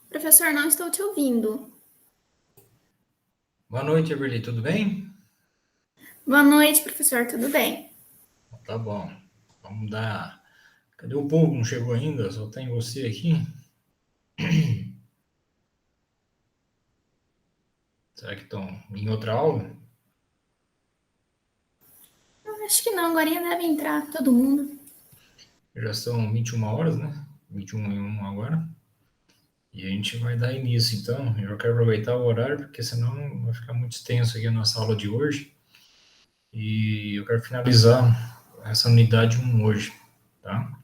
Professor, não estou te ouvindo. Boa noite, Everly, tudo bem? Boa noite, professor, tudo bem? Tá bom. Vamos dar. Cadê o povo? Não chegou ainda? Só tem você aqui. Será que estão em outra aula? Acho que não, agora deve entrar todo mundo. Já são 21 horas, né? 21h01 agora. E a gente vai dar início, então. Eu quero aproveitar o horário, porque senão vai ficar muito extenso aqui a nossa aula de hoje. E eu quero finalizar essa unidade 1 hoje, tá?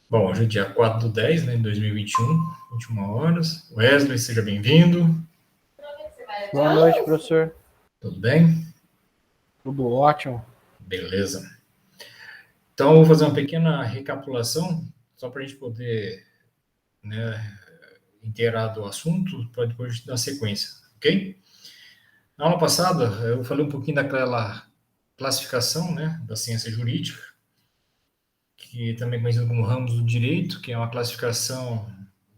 Bom, hoje é dia 4/10, né, de 2021, 21 horas. Wesley, seja bem-vindo. Boa noite, professor. Tudo bem? Tudo ótimo. Beleza. Então, eu vou fazer uma pequena recapitulação, só para a gente poder, né, inteirar do assunto, para depois dar sequência, ok? Na aula passada, eu falei um pouquinho daquela classificação, né, da ciência jurídica, que também é conhecido como ramos do direito, que é uma classificação,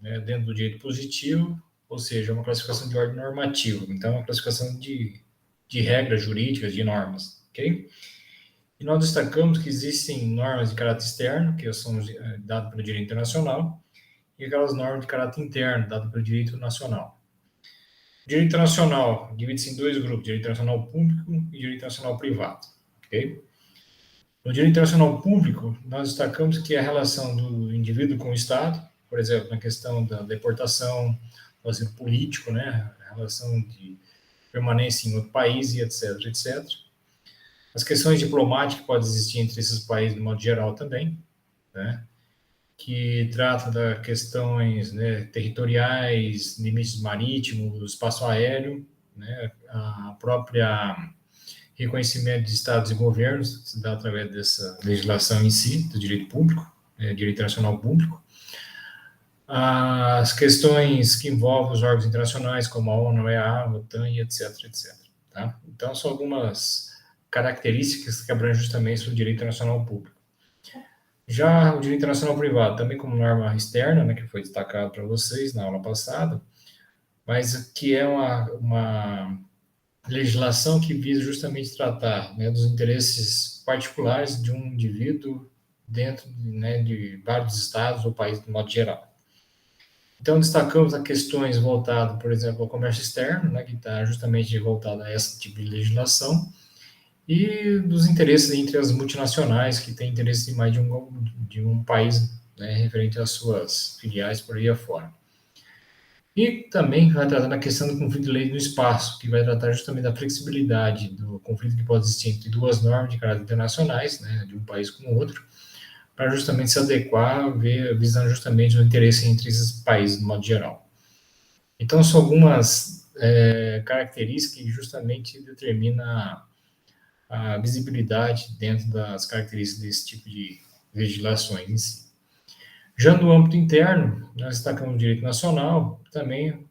né, dentro do direito positivo, ou seja, uma classificação de ordem normativa. Então, é uma classificação de regras jurídicas, de normas, ok? E nós destacamos que existem normas de caráter externo, que são dadas pelo direito internacional, e aquelas normas de caráter interno, dadas pelo direito nacional. O direito internacional divide-se em dois grupos, direito internacional público e direito internacional privado. Okay? No direito internacional público, nós destacamos que a relação do indivíduo com o Estado, por exemplo, na questão da deportação, do asilo político, né, a relação de permanência em outro país e etc, etc. As questões diplomáticas que podem existir entre esses países, de modo geral, também, né? Que trata das questões, né, territoriais, limites marítimos, espaço aéreo, né? A própria reconhecimento de estados e governos se dá através dessa legislação em si, do direito público, direito internacional público. As questões que envolvem os órgãos internacionais, como a ONU, a EA, a OTAN e etc, etc. Tá? Então, são algumas características que abrangem justamente o direito internacional público. Já o direito internacional privado, também como norma externa, né, que foi destacado para vocês na aula passada, mas que é uma legislação que visa justamente tratar, né, dos interesses particulares de um indivíduo dentro, né, de vários estados ou países de modo geral. Então, destacamos as questões voltadas, por exemplo, ao comércio externo, né, que está justamente voltado a esse tipo de legislação, e dos interesses entre as multinacionais, que têm interesse em mais de um país, né, referente às suas filiais por aí afora. E também vai tratar da questão do conflito de lei no espaço, que vai tratar justamente da flexibilidade do conflito que pode existir entre duas normas de caráter internacionais, né, de um país com o outro, para justamente se adequar, visando justamente o interesse entre esses países, de modo geral. Então, são algumas características que justamente determinam a visibilidade dentro das características desse tipo de legislações em si. Já no âmbito interno, nós destacamos o direito nacional, também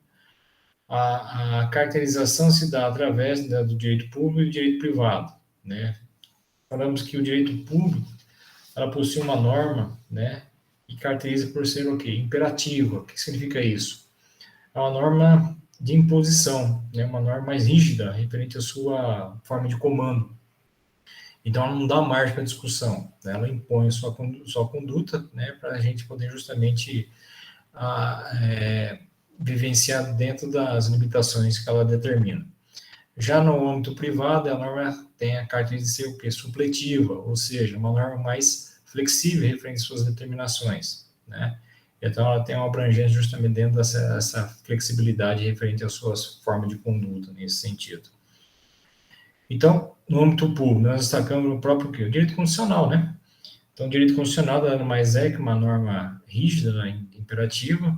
a caracterização se dá através do direito público e do direito privado, né? Falamos que o direito público, ela possui uma norma, né, e caracteriza por ser o quê? Imperativa. O que significa isso? É uma norma de imposição, né, uma norma mais rígida, referente à sua forma de comando. Então, ela não dá margem para discussão, né? Ela impõe sua conduta, né, para a gente poder justamente vivenciar dentro das limitações que ela determina. Já no âmbito privado, a norma tem a característica de ser o quê? Supletiva, ou seja, uma norma mais flexível referente às suas determinações, né? Então, ela tem uma abrangência justamente dentro dessa flexibilidade referente às suas formas de conduta, nesse sentido. Então, no âmbito público, nós destacamos o próprio quê? O direito constitucional, né? Então, o direito constitucional nada mais é que uma norma rígida, né, imperativa,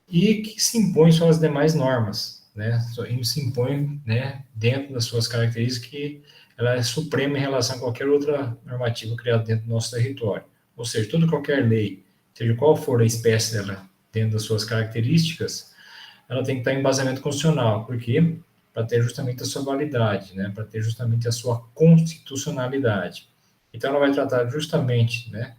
e que se impõe sobre as demais normas, né? Se impõe, né, dentro das suas características, que ela é suprema em relação a qualquer outra normativa criada dentro do nosso território. Ou seja, toda qualquer lei, seja qual for a espécie dela, dentro das suas características, ela tem que estar em embasamento constitucional. Por quê? Para ter justamente a sua validade, né? Para ter justamente a sua constitucionalidade. Então, ela vai tratar justamente, né,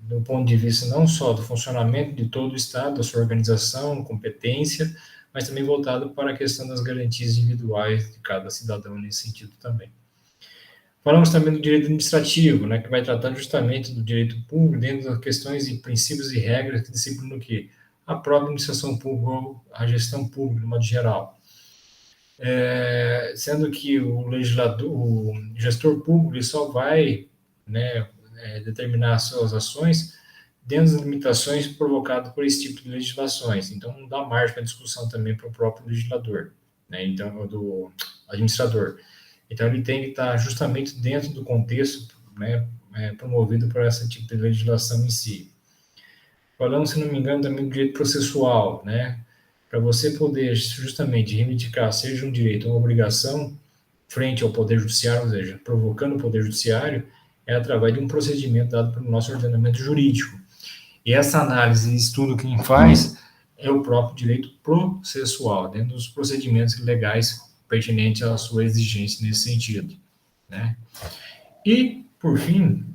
do ponto de vista não só do funcionamento de todo o Estado, da sua organização, competência, mas também voltado para a questão das garantias individuais de cada cidadão nesse sentido também. Falamos também do direito administrativo, né, que vai tratar justamente do direito público dentro das questões e princípios e regras que disciplinam o quê? A própria administração pública ou a gestão pública, de modo geral. Sendo que o legislador, o gestor público, ele só vai, né, determinar as suas ações dentro das limitações provocadas por esse tipo de legislações. Então, não dá margem para discussão também para o próprio legislador, né, então, do administrador. Então, ele tem que estar justamente dentro do contexto, né, promovido por esse tipo de legislação em si. Falando, se não me engano, também do direito processual, né, para você poder justamente reivindicar, seja um direito ou uma obrigação, frente ao Poder Judiciário, ou seja, provocando o Poder Judiciário, é através de um procedimento dado pelo nosso ordenamento jurídico. E essa análise e estudo que quem faz é o próprio direito processual, dentro dos procedimentos legais pertinentes à sua exigência nesse sentido, né? E, por fim,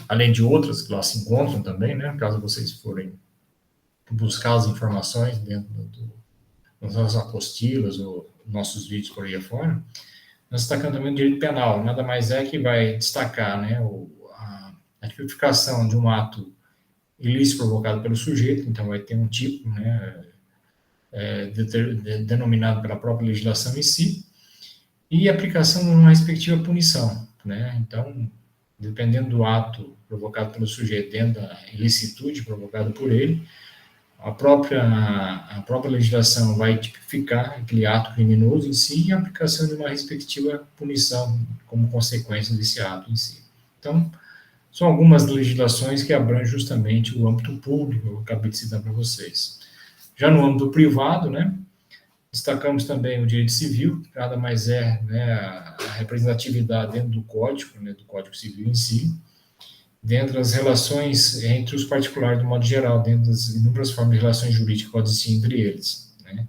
além de outras que lá se encontram também, né, caso vocês forem buscar as informações dentro das nossas apostilas ou nossos vídeos por aí afora, nós destacamos também o direito penal, nada mais é que vai destacar, né, a tipificação de um ato ilícito provocado pelo sujeito, então vai ter um tipo, né, denominado pela própria legislação em si, e aplicação de uma respectiva punição, né, então, dependendo do ato provocado pelo sujeito, dentro da ilicitude provocada por ele, a própria legislação vai tipificar aquele ato criminoso em si e a aplicação de uma respectiva punição como consequência desse ato em si. Então, são algumas legislações que abrangem justamente o âmbito público, eu acabei de citar para vocês. Já no âmbito privado, né, destacamos também o direito civil, que nada mais é, né, a representatividade dentro do Código, né, do Código Civil em si, dentro das relações entre os particulares, de modo geral, dentro das inúmeras formas de relações jurídicas que podem existir entre eles, né?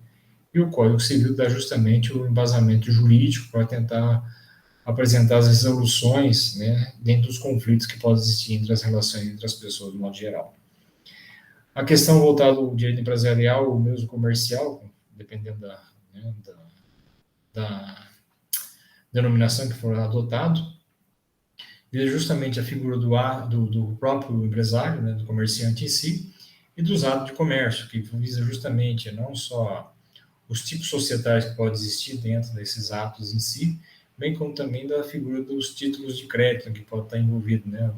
E o Código Civil dá justamente o embasamento jurídico para tentar apresentar as resoluções, né, dentro dos conflitos que podem existir entre as relações entre as pessoas, de modo geral. A questão voltada ao direito empresarial ou mesmo comercial, dependendo da denominação que for adotado, visa justamente a figura do próprio empresário, né, do comerciante em si, e dos atos de comércio, que visa justamente não só os tipos societários que podem existir dentro desses atos em si, bem como também da figura dos títulos de crédito, que pode estar envolvido, né,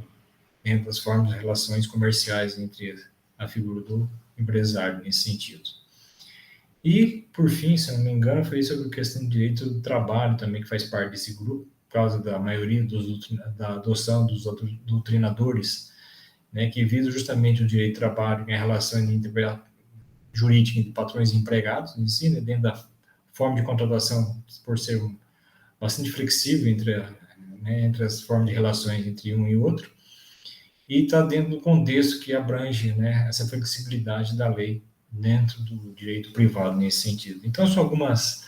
dentro das formas de relações comerciais entre a figura do empresário nesse sentido. E, por fim, se não me engano, foi sobre a questão do direito do trabalho também, que faz parte desse grupo, por causa da maioria da adoção dos doutrinadores, né, que visa justamente o direito do trabalho em relação jurídica entre patrões e empregados, em si, né, dentro da forma de contratação, por ser bastante flexível entre as formas de relações entre um e outro, e está dentro do contexto que abrange, né, essa flexibilidade da lei dentro do direito privado nesse sentido. Então, são algumas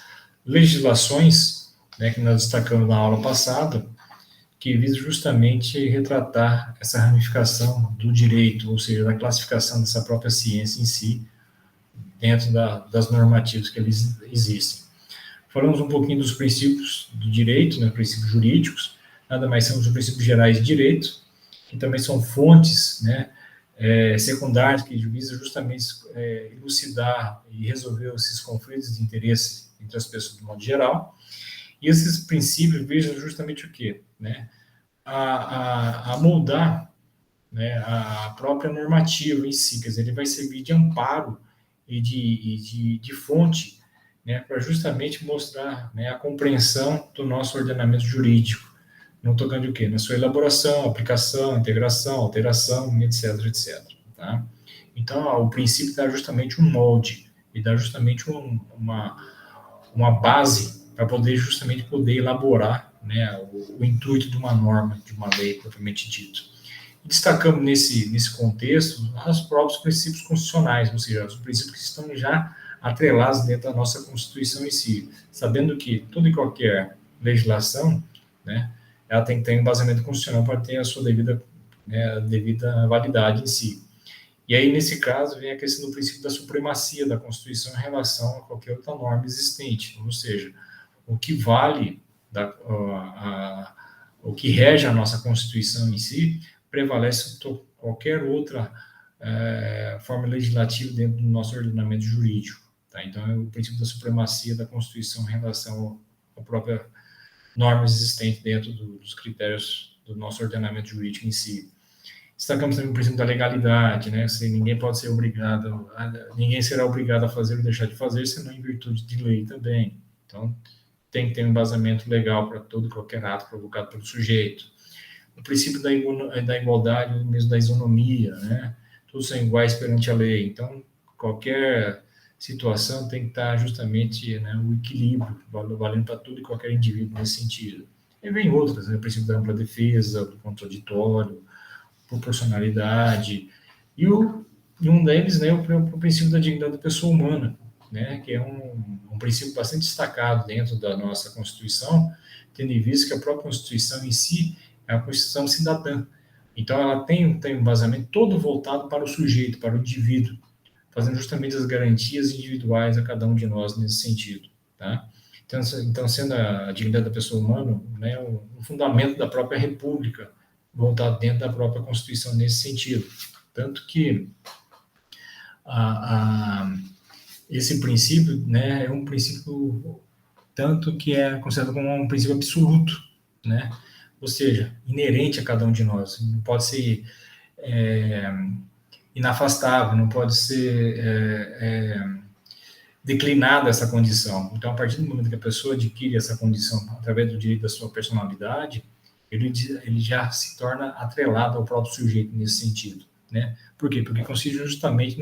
legislações, né, que nós destacamos na aula passada, que visa justamente retratar essa ramificação do direito, ou seja, da classificação dessa própria ciência em si, dentro das normativas que eles existem. Falamos um pouquinho dos princípios do direito, né, princípios jurídicos, nada mais são os princípios gerais de direito, que também são fontes, né, secundárias, que visam justamente elucidar e resolver esses conflitos de interesse entre as pessoas de modo geral. E esses princípios visam justamente o quê? Né? A moldar, né, a própria normativa em si, quer dizer, ele vai servir de amparo e de fonte, né, para justamente mostrar, né, a compreensão do nosso ordenamento jurídico, não tocando o quê? Na sua elaboração, aplicação, integração, alteração, etc, etc. Tá? Então, o princípio dá justamente um molde, e dá justamente uma base para justamente poder elaborar, né, o intuito de uma norma, de uma lei propriamente dito. E destacamos nesse contexto os próprios princípios constitucionais, ou seja, os princípios que estão já atrelados dentro da nossa Constituição em si, sabendo que toda e qualquer legislação, né, ela tem que ter um embasamento constitucional para ter a sua devida, né, a devida validade em si. E aí, nesse caso, vem a questão do princípio da supremacia da Constituição em relação a qualquer outra norma existente, ou seja, o que vale, o que rege a nossa Constituição em si, prevalece qualquer outra forma legislativa dentro do nosso ordenamento jurídico. Tá? Então, é o princípio da supremacia da Constituição em relação à própria norma existente dentro dos critérios do nosso ordenamento jurídico em si. Destacamos também o princípio da legalidade, né? Ninguém pode ser obrigado, ninguém será obrigado a fazer ou deixar de fazer, senão em virtude de lei também. Então, tem que ter um embasamento legal para todo e qualquer ato provocado pelo sujeito. O princípio da igualdade, mesmo da isonomia, né? Todos são iguais perante a lei. Então, qualquer situação tem que estar justamente, né, o equilíbrio, valendo para todo e qualquer indivíduo nesse sentido. E vem outras, né? O princípio da ampla defesa, do contraditório, proporcionalidade, e um deles, né, o princípio da dignidade da pessoa humana, né, que é um princípio bastante destacado dentro da nossa Constituição, tendo em vista que a própria Constituição em si é uma Constituição cidadã. Então, ela tem um embasamento todo voltado para o sujeito, para o indivíduo, fazendo justamente as garantias individuais a cada um de nós nesse sentido, tá? Então sendo a dignidade da pessoa humana, né, o fundamento da própria República, voltado dentro da própria Constituição nesse sentido. Tanto que esse princípio, né, é um princípio tanto que é considerado como um princípio absoluto, né? Ou seja, inerente a cada um de nós. Não pode ser inafastável, não pode ser declinada essa condição. Então, a partir do momento que a pessoa adquire essa condição através do direito da sua personalidade, ele já se torna atrelado ao próprio sujeito nesse sentido, né? Por quê? Porque consiste justamente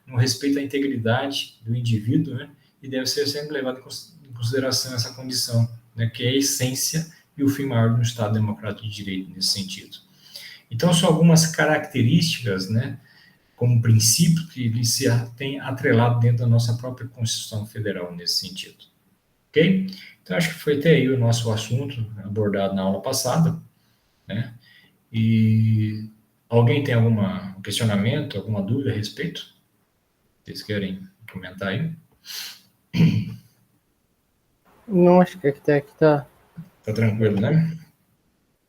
no respeito à integridade do indivíduo, né? E deve ser sempre levado em consideração essa condição, né? Que é a essência e o fim maior do Estado Democrático de Direito nesse sentido. Então, são algumas características, né? Como princípio que ele se tem atrelado dentro da nossa própria Constituição Federal nesse sentido. Ok? Então, acho que foi até aí o nosso assunto abordado na aula passada, né? E alguém tem algum questionamento, alguma dúvida a respeito? Vocês querem comentar aí? Não, acho que aqui tá. Tá tranquilo, né?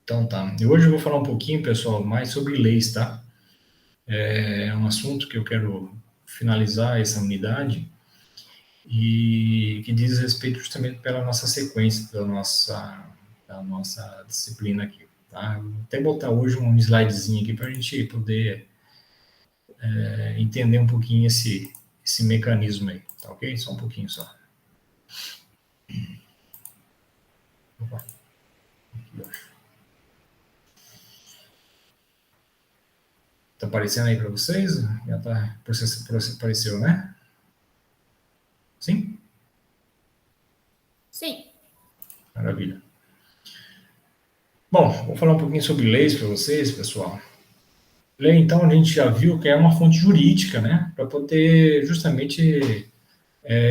Então tá. E hoje eu vou falar um pouquinho, pessoal, mais sobre leis, tá? É um assunto que eu quero finalizar essa unidade e que diz respeito justamente pela nossa sequência da nossa disciplina aqui, tá? Vou até botar hoje um slidezinho aqui para a gente poder entender um pouquinho esse mecanismo aí, tá ok? Só um pouquinho só. Opa. Aqui, tá aparecendo aí para vocês? Já tá, apareceu, né? Sim? Sim. Maravilha. Bom, vou falar um pouquinho sobre leis para vocês, pessoal. Lei, então, a gente já viu que é uma fonte jurídica, né? Para poder justamente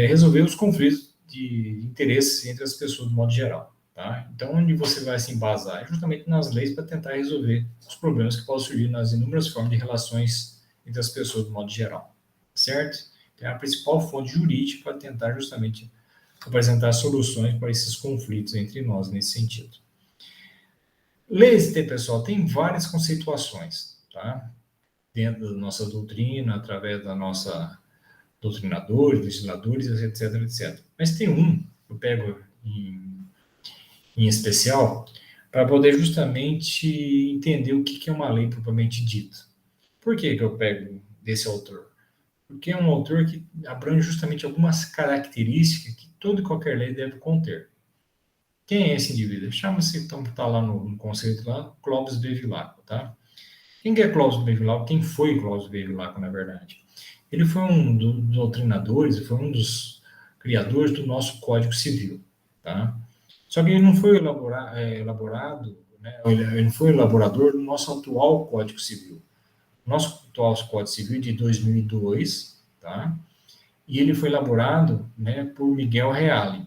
resolver os conflitos de interesses entre as pessoas, de modo geral. Tá? Então, onde você vai se embasar? É justamente nas leis para tentar resolver os problemas que podem surgir nas inúmeras formas de relações entre as pessoas, de modo geral. Certo? Então, é a principal fonte jurídica para tentar justamente apresentar soluções para esses conflitos entre nós, nesse sentido. Leis, pessoal, tem várias conceituações, tá? Dentro da nossa doutrina, através da nossa doutrinadores, legisladores, etc, etc. Mas tem um, eu pego em especial, para poder justamente entender o que é uma lei propriamente dita. Por que eu pego desse autor? Porque é um autor que abrange justamente algumas características que toda e qualquer lei deve conter. Quem é esse indivíduo? Chama-se, então, está lá no conceito lá, Clóvis Bevilacqua, tá? Quem que é Clóvis Bevilacqua? Quem foi Clóvis Bevilacqua, na verdade? Ele foi um dos doutrinadores, foi um dos criadores do nosso Código Civil, tá? Só que ele não foi elaborado, né? Ele não foi elaborador do nosso atual Código Civil. Nosso atual Código Civil de 2002, tá? E ele foi elaborado, né, por Miguel Reale,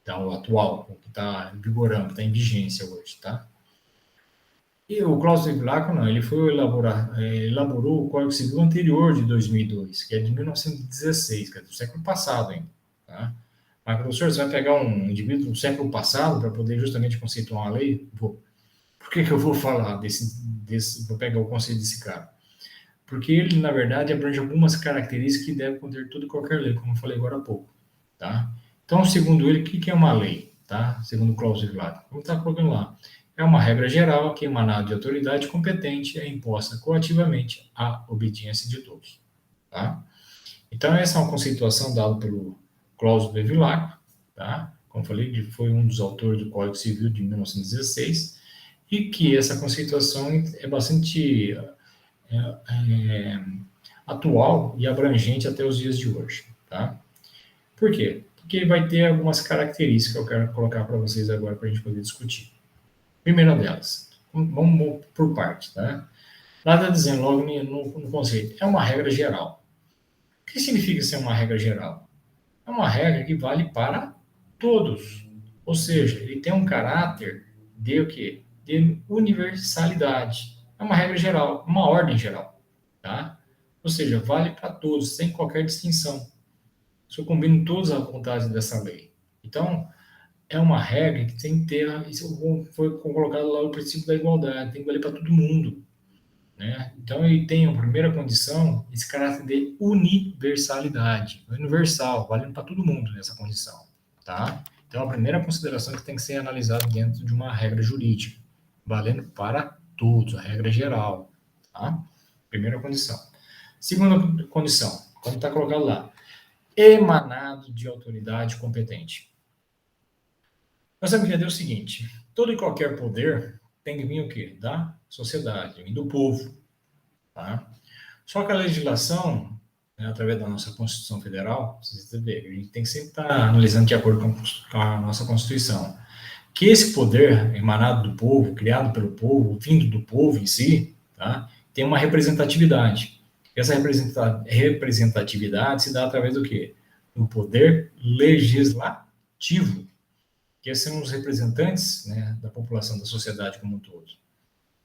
tá? O atual, o que está vigorando, está em vigência hoje, tá? E o Klaus Bevilacqua, não, ele foi elaborou o Código Civil anterior de 2002, que é de 1916, que é do século passado ainda, tá? Mas, professor, você vai pegar um indivíduo do século passado para poder justamente conceituar uma lei? Vou. Por que eu vou falar vou pegar o conceito desse cara? Porque ele, na verdade, abrange algumas características que devem conter toda e qualquer lei, como eu falei agora há pouco, tá? Então, segundo ele, o que é uma lei, tá? Segundo o Klaus Schwab, como está colocando lá, é uma regra geral que, emanada de autoridade competente, é imposta coativamente à obediência de todos, tá? Então, essa é uma conceituação dada pelo Klaus Bevilacqua, tá? Como eu falei, ele foi um dos autores do Código Civil de 1916, e que essa conceituação é bastante é, atual e abrangente até os dias de hoje, tá? Por quê? Porque vai ter algumas características que eu quero colocar para vocês agora para a gente poder discutir. Primeira delas, vamos por parte, tá? Nada dizendo logo no conceito, é uma regra geral. O que significa ser uma regra geral? É uma regra que vale para todos. Ou seja, ele tem um caráter de o quê? De universalidade. É uma regra geral, uma ordem geral, tá? Ou seja, vale para todos, sem qualquer distinção. Isso combina todas as vontades dessa lei. Então, é uma regra que tem que ter, isso foi colocado lá o princípio da igualdade, tem que valer para todo mundo, né? Então, ele tem, a primeira condição, esse caráter de universalidade, universal, valendo para todo mundo nessa condição, tá? Então, a primeira consideração que tem que ser analisada dentro de uma regra jurídica, valendo para todos, a regra geral, tá? Primeira condição. Segunda condição, como está colocado lá, emanado de autoridade competente. Nós temos que entender o seguinte, todo e qualquer poder tem que vir o quê? Da sociedade, vem do povo, tá? Só que a legislação, né, através da nossa Constituição Federal, vocês verem, a gente tem que sempre estar analisando de acordo com a nossa Constituição, que esse poder emanado do povo, criado pelo povo, vindo do povo em si, tá, tem uma representatividade. Essa representatividade se dá através do quê? Do poder legislativo, que são os representantes, né, da população, da sociedade como um todo.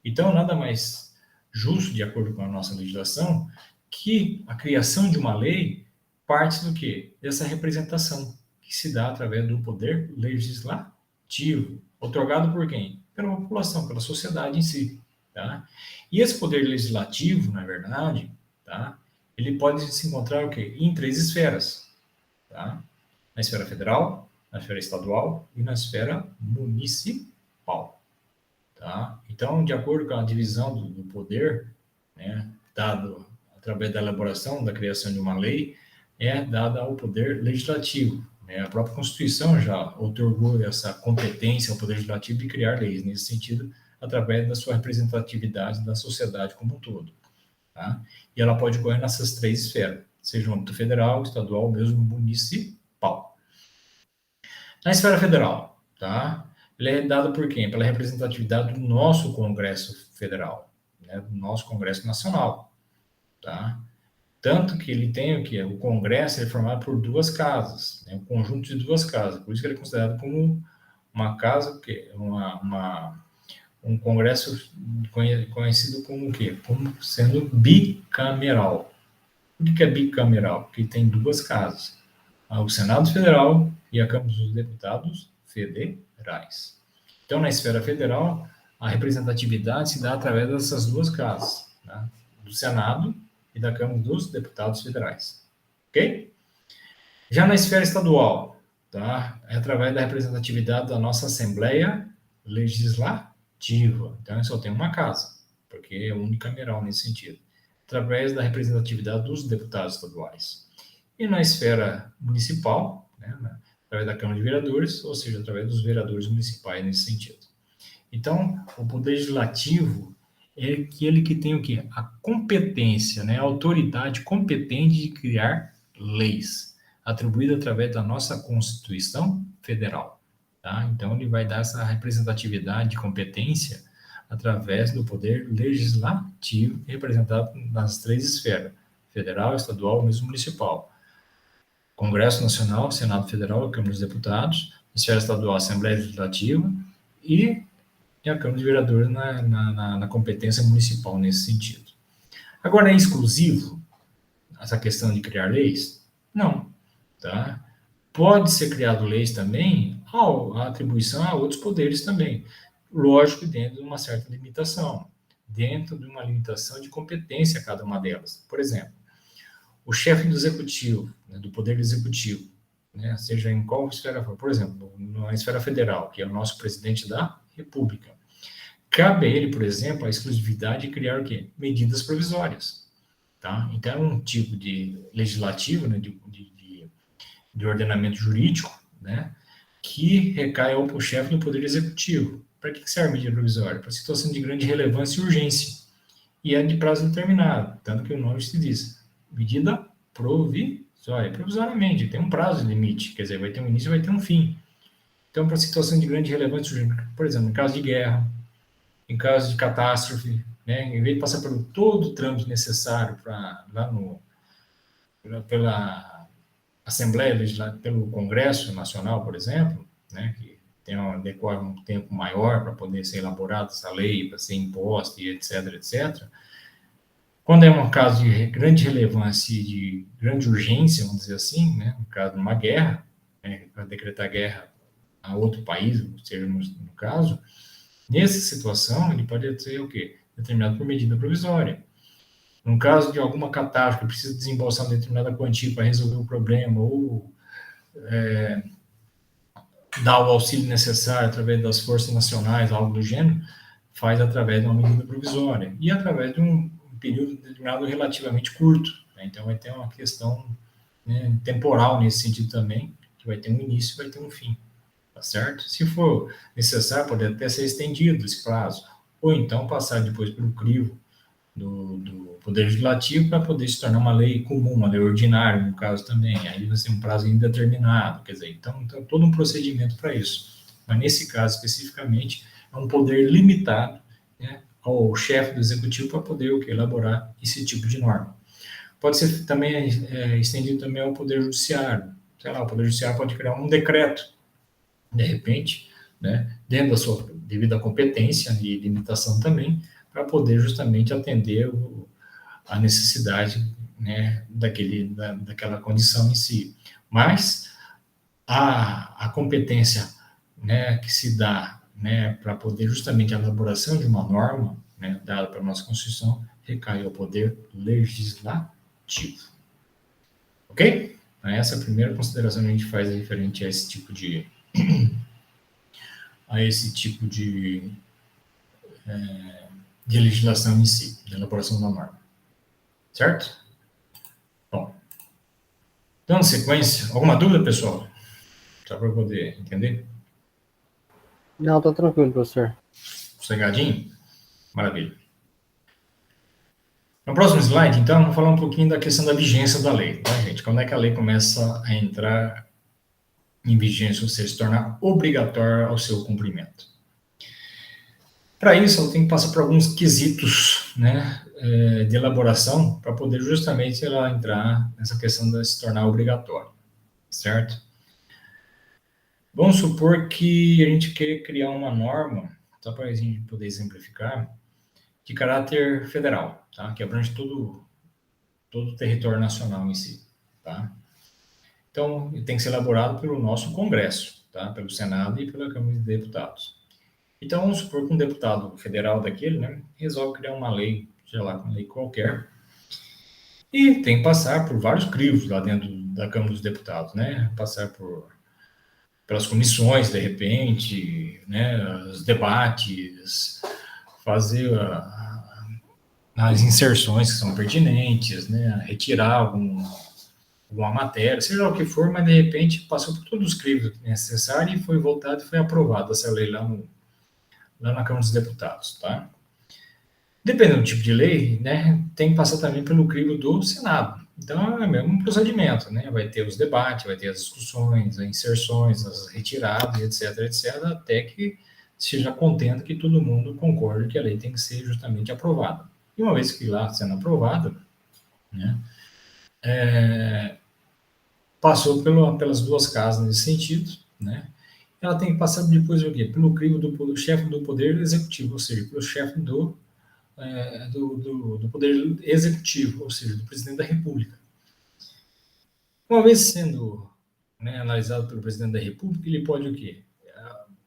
Então, nada mais justo, de acordo com a nossa legislação, que a criação de uma lei parte do quê? Dessa representação, que se dá através do poder legislativo, otorgado por quem? Pela população, pela sociedade em si, tá? E esse poder legislativo, na verdade, tá? Ele pode se encontrar o quê? Em três esferas, tá? Na esfera federal, na esfera estadual e na esfera municipal, tá? Então, de acordo com a divisão do poder, né, dado através da elaboração, da criação de uma lei, é dada ao poder legislativo, né? A própria Constituição já otorgou essa competência ao poder legislativo de criar leis, nesse sentido, através da sua representatividade da sociedade como um todo, tá? E ela pode ocorrer nessas três esferas, seja no âmbito federal, estadual ou mesmo municipal. Na esfera federal, tá? Ele é dado por quem? Pela representatividade do nosso Congresso Federal, né? Do nosso Congresso Nacional, tá? Tanto que ele tem o que? O Congresso é formado por duas casas, né? Um conjunto de duas casas, por isso que ele é considerado como uma casa, um Congresso conhecido como o quê? Como sendo bicameral. Por que é bicameral? Porque tem duas casas, o Senado Federal e a Câmara dos Deputados Federais. Então, na esfera federal, a representatividade se dá através dessas duas casas, tá? Do Senado e da Câmara dos Deputados Federais. Ok? Já na esfera estadual, tá? É através da representatividade da nossa Assembleia Legislativa. Então, só tem uma casa, porque é unicameral nesse sentido. Através da representatividade dos deputados estaduais. E na esfera municipal, né, através da Câmara de Vereadores, ou seja, através dos vereadores municipais nesse sentido. Então, o poder legislativo é aquele que tem o quê? A competência, né, a autoridade competente de criar leis, atribuída através da nossa Constituição Federal, tá? Então, ele vai dar essa representatividade de competência através do poder legislativo, representado nas três esferas, federal, estadual, mesmo municipal. Congresso Nacional, Senado Federal, Câmara dos Deputados, esfera estadual, Assembleia Legislativa e e a Câmara de Vereadores na competência municipal nesse sentido. Agora, é exclusivo essa questão de criar leis? Não, tá? Pode ser criado leis também, a atribuição a outros poderes também. Lógico, dentro de uma certa limitação, dentro de uma limitação de competência a cada uma delas. Por exemplo, o chefe do executivo, né, do poder executivo, né, seja em qual esfera for, por exemplo, na esfera federal, que é o nosso presidente da República, cabe a ele, por exemplo, a exclusividade de criar o quê? Medidas provisórias, tá? Então, é um tipo de legislativo, né, de ordenamento jurídico, né, que recai ao chefe do Poder Executivo. Para que serve a medida provisória? Para situação de grande relevância e urgência. E é de prazo determinado, tanto que o nome se diz medida provisória. Provisoriamente, tem um prazo limite, quer dizer, vai ter um início e vai ter um fim. Então, para situação de grande relevância e urgência, por exemplo, em caso de guerra, em caso de catástrofe, né, em vez de passar por todo o trâmite necessário para lá pela Assembleia Legislativa, pelo Congresso Nacional, por exemplo, né, que decorre um tempo maior para poder ser elaborada essa lei, para ser imposta e etc, etc. Quando é um caso de grande relevância e de grande urgência, vamos dizer assim, né, no caso de uma guerra, né, para decretar guerra a outro país, seja no caso, nessa situação ele pode ser o quê? Determinado por medida provisória. No caso de alguma catástrofe, precisa desembolsar uma determinada quantia para resolver o problema, ou dar o auxílio necessário através das forças nacionais, algo do gênero, faz através de uma medida provisória. E através de um período determinado relativamente curto. Né? Então, vai ter uma questão, né, temporal nesse sentido também, que vai ter um início e vai ter um fim. Tá certo? Se for necessário, pode até ser estendido esse prazo. Ou então passar depois pelo crivo do Poder Legislativo para poder se tornar uma lei comum, uma lei ordinária, no caso também. Aí vai ser um prazo indeterminado, quer dizer, então todo um procedimento para isso. Mas nesse caso especificamente, é um poder limitado, né, ao chefe do executivo para poder elaborar esse tipo de norma. Pode ser também estendido também ao Poder Judiciário. Sei lá, o Poder Judiciário pode criar um decreto, de repente, né, dentro da sua devida competência e limitação também, para poder justamente atender a necessidade, né, daquela condição em si. Mas a competência, né, que se dá, né, para poder justamente a elaboração de uma norma, né, dada para a nossa Constituição, recai ao Poder Legislativo. Ok? Então, essa é a primeira consideração que a gente faz referente a esse tipo de de legislação em si, de elaboração da norma. Certo? Bom. Dando sequência, alguma dúvida, pessoal? Só para eu poder entender? Não, tô tranquilo, professor. Sossegadinho? Maravilha. No próximo slide, então, vamos falar um pouquinho da questão da vigência da lei, tá, gente? Quando é que a lei começa a entrar em vigência, ou seja, se tornar obrigatória ao seu cumprimento. Para isso, ela tem que passar por alguns quesitos, né, de elaboração para poder justamente ela entrar nessa questão de se tornar obrigatória, certo? Vamos supor que a gente quer criar uma norma, só para a gente poder exemplificar, de caráter federal, tá? Que abrange todo o território nacional em si, tá? Então, tem que ser elaborado pelo nosso Congresso, tá? Pelo Senado e pela Câmara de Deputados. Então, vamos supor que um deputado federal daquele, né, resolve criar uma lei, sei lá, uma lei qualquer, e tem que passar por vários crivos lá dentro da Câmara dos Deputados, né? Passar pelas comissões, de repente, né, os debates, fazer as inserções que são pertinentes, né, retirar alguma matéria, seja o que for, mas de repente passou por todos os crivos necessários e foi voltado e foi aprovada essa lei lá na Câmara dos Deputados, tá? Dependendo do tipo de lei, né, tem que passar também pelo crivo do Senado. Então, é o mesmo procedimento, né? Vai ter os debates, vai ter as discussões, as inserções, as retiradas, etc, etc, até que seja contente que todo mundo concorde que a lei tem que ser justamente aprovada. E uma vez que lá sendo aprovada, né, passou pelas duas casas nesse sentido, né? ela tem que passar depois o quê? Pelo crivo do chefe do Poder Executivo, ou seja, pelo chefe do Poder Executivo, ou seja, do Presidente da República. Uma vez sendo, né, analisado pelo Presidente da República, ele pode o quê?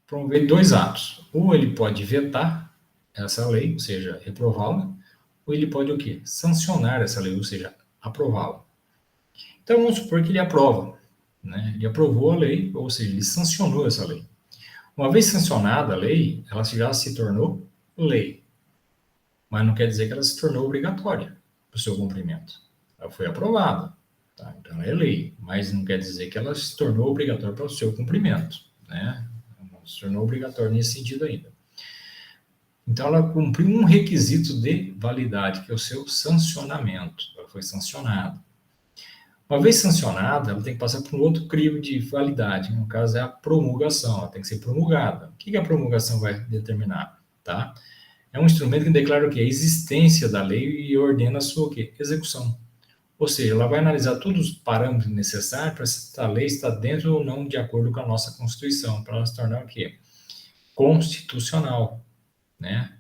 Promover 2 atos. Ou ele pode vetar essa lei, ou seja, reprová-la, ou ele pode o quê? Sancionar essa lei, ou seja, aprová-la. Então, vamos supor que ele aprova, né? Ele aprovou a lei, ou seja, ele sancionou essa lei. Uma vez sancionada a lei, ela já se tornou lei, mas não quer dizer que ela se tornou obrigatória para o seu cumprimento. Ela foi aprovada, tá? Então ela é lei, mas não quer dizer que ela se tornou obrigatória para o seu cumprimento, né? Não se tornou obrigatória nesse sentido ainda. Então ela cumpriu um requisito de validade, que é o seu sancionamento. Ela foi sancionada. Uma vez sancionada, ela tem que passar por um outro crivo de validade, no caso é a promulgação, ela tem que ser promulgada. O que a promulgação vai determinar? Tá? É um instrumento que declara o quê? A existência da lei e ordena a sua o quê? Execução. Ou seja, ela vai analisar todos os parâmetros necessários para se a lei está dentro ou não de acordo com a nossa Constituição, para ela se tornar o quê? Constitucional, né?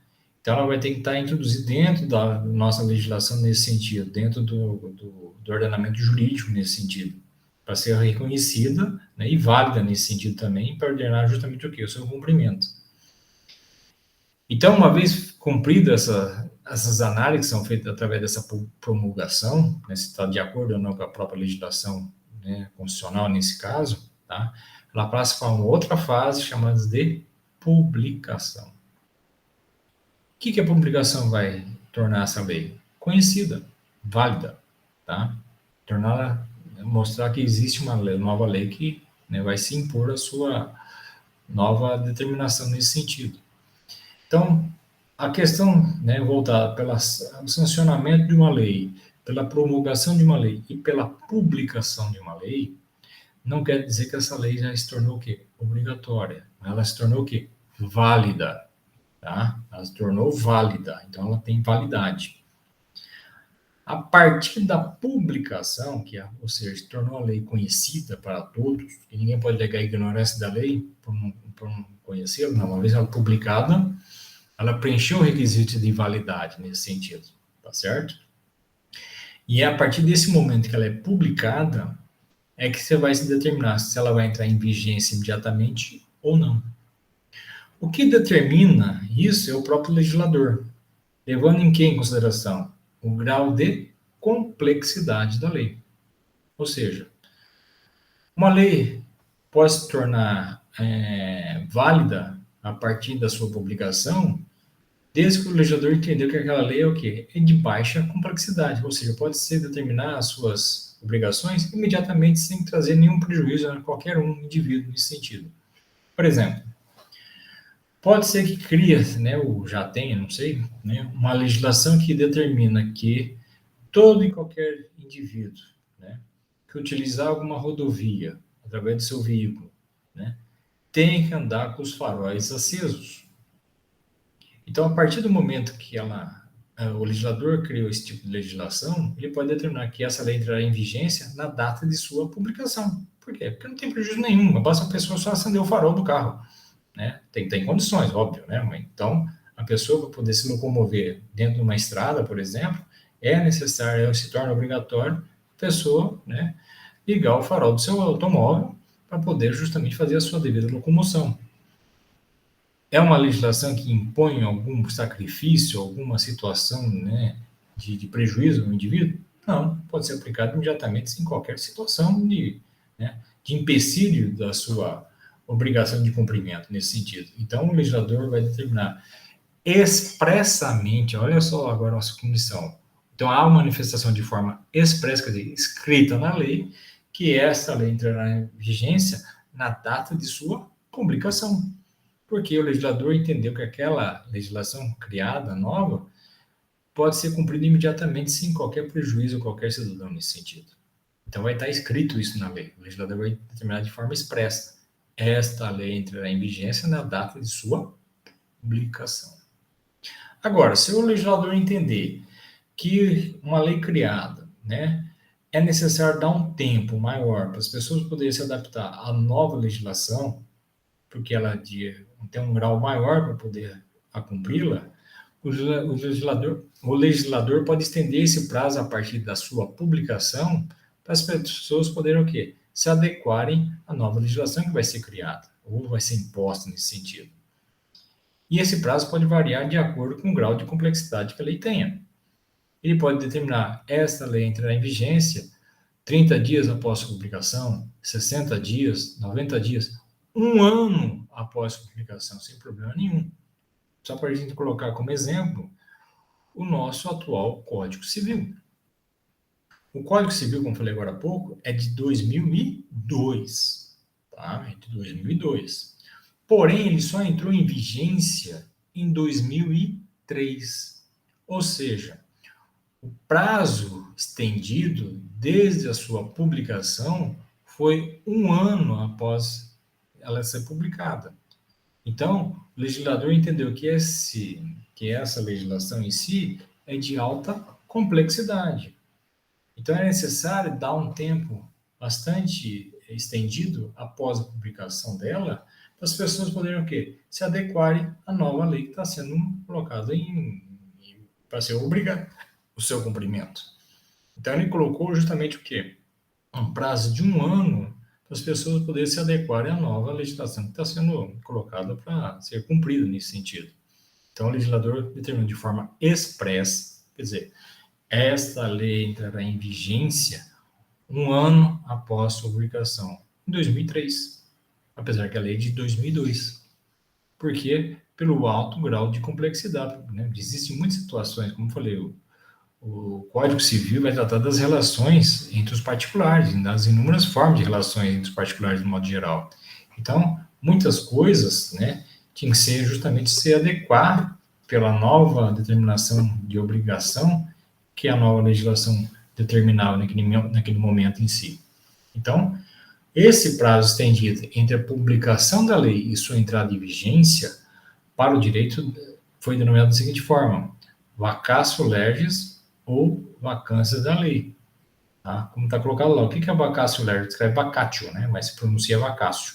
Então, ela vai ter que estar introduzida dentro da nossa legislação nesse sentido, dentro do ordenamento jurídico nesse sentido, para ser reconhecida, né, e válida nesse sentido também, para ordenar justamente o quê? O seu cumprimento. Então, uma vez cumprida essas análises que são feitas através dessa promulgação, né, se está de acordo ou não com a própria legislação, né, constitucional nesse caso, tá? Ela passa para uma outra fase chamada de publicação. O que a publicação vai tornar essa lei? Conhecida, válida, tá? Torná-la, mostrar que existe uma nova lei que, né, vai se impor a sua nova determinação nesse sentido. Então, a questão, né, voltada pelo sancionamento de uma lei, pela promulgação de uma lei e pela publicação de uma lei, não quer dizer que essa lei já se tornou o quê? Obrigatória. Ela se tornou o quê? Válida. Tá? Ela se tornou válida, então ela tem validade. A partir da publicação, ou seja, se tornou a lei conhecida para todos, e ninguém pode alegar a ignorância da lei por não conhecê-la, uma vez ela publicada, ela preencheu o requisito de validade nesse sentido, tá certo? E é a partir desse momento que ela é publicada, é que você vai se determinar se ela vai entrar em vigência imediatamente ou não. O que determina isso é o próprio legislador, levando em consideração? O grau de complexidade da lei. Ou seja, uma lei pode se tornar válida a partir da sua publicação, desde que o legislador entendeu que aquela lei é o quê? É de baixa complexidade, ou seja, pode ser determinar as suas obrigações imediatamente sem trazer nenhum prejuízo a qualquer um indivíduo nesse sentido. Por exemplo, pode ser que cria, né, ou já tenha, não sei, né, uma legislação que determina que todo e qualquer indivíduo, né, que utilizar alguma rodovia através do seu veículo, né, tem que andar com os faróis acesos. Então, a partir do momento que o legislador criou esse tipo de legislação, ele pode determinar que essa lei entrará em vigência na data de sua publicação. Por quê? Porque não tem prejuízo nenhum, basta a pessoa só acender o farol do carro. Né? Tem condições, óbvio, né? Então, a pessoa, para poder se locomover dentro de uma estrada, por exemplo, é necessário, se torna obrigatório, a pessoa, né, ligar o farol do seu automóvel para poder justamente fazer a sua devida locomoção. É uma legislação que impõe algum sacrifício, alguma situação, né, de prejuízo ao indivíduo? Não, pode ser aplicado imediatamente sem qualquer situação de empecilho da sua obrigação de cumprimento nesse sentido. Então, o legislador vai determinar expressamente, olha só agora a nossa comissão. Então, há uma manifestação de forma expressa, quer dizer, escrita na lei, que essa lei entrará em vigência na data de sua publicação. Porque o legislador entendeu que aquela legislação criada, nova, pode ser cumprida imediatamente sem qualquer prejuízo a qualquer cidadão nesse sentido. Então, vai estar escrito isso na lei. O legislador vai determinar de forma expressa. Esta lei entrará em vigência na data de sua publicação. Agora, se o legislador entender que uma lei criada, né, é necessário dar um tempo maior para as pessoas poderem se adaptar à nova legislação, porque ela tem um grau maior para poder cumpri-la, o legislador pode estender esse prazo a partir da sua publicação para as pessoas poderem o quê? Se adequarem à nova legislação que vai ser criada, ou vai ser imposta nesse sentido. E esse prazo pode variar de acordo com o grau de complexidade que a lei tenha. Ele pode determinar esta lei entrará em vigência 30 dias após sua publicação, 60 dias, 90 dias, 1 ano após sua publicação, sem problema nenhum. Só para a gente colocar como exemplo o nosso atual Código Civil. O Código Civil, como falei agora há pouco, é de 2002. Tá? É de 2002. Porém, ele só entrou em vigência em 2003. Ou seja, o prazo estendido desde a sua publicação foi 1 ano após ela ser publicada. Então, o legislador entendeu que essa legislação em si é de alta complexidade. Então, é necessário dar um tempo bastante estendido após a publicação dela para as pessoas poderem o quê? Se adequarem à nova lei que está sendo colocada para ser obrigado o seu cumprimento. Então, ele colocou justamente o quê? Um prazo de 1 ano para as pessoas poderem se adequarem à nova legislação que está sendo colocada para ser cumprida nesse sentido. Então, o legislador determinou de forma expressa, quer dizer, esta lei entrará em vigência 1 ano após sua publicação, em 2003, apesar que a lei é de 2002. Por quê? Pelo alto grau de complexidade. Né? Existem muitas situações, como eu falei, o Código Civil vai tratar das relações entre os particulares, das inúmeras formas de relações entre os particulares de modo geral. Então, muitas coisas, né, tinham que ser justamente se adequar pela nova determinação de obrigação que a nova legislação determinava naquele momento em si. Então, esse prazo estendido entre a publicação da lei e sua entrada em vigência para o direito foi denominado da seguinte forma: vacatio legis ou vacância da lei. Tá? Como está colocado lá, o que é vacatio legis? Escreve vacatio, né? Mas se pronuncia vacatio.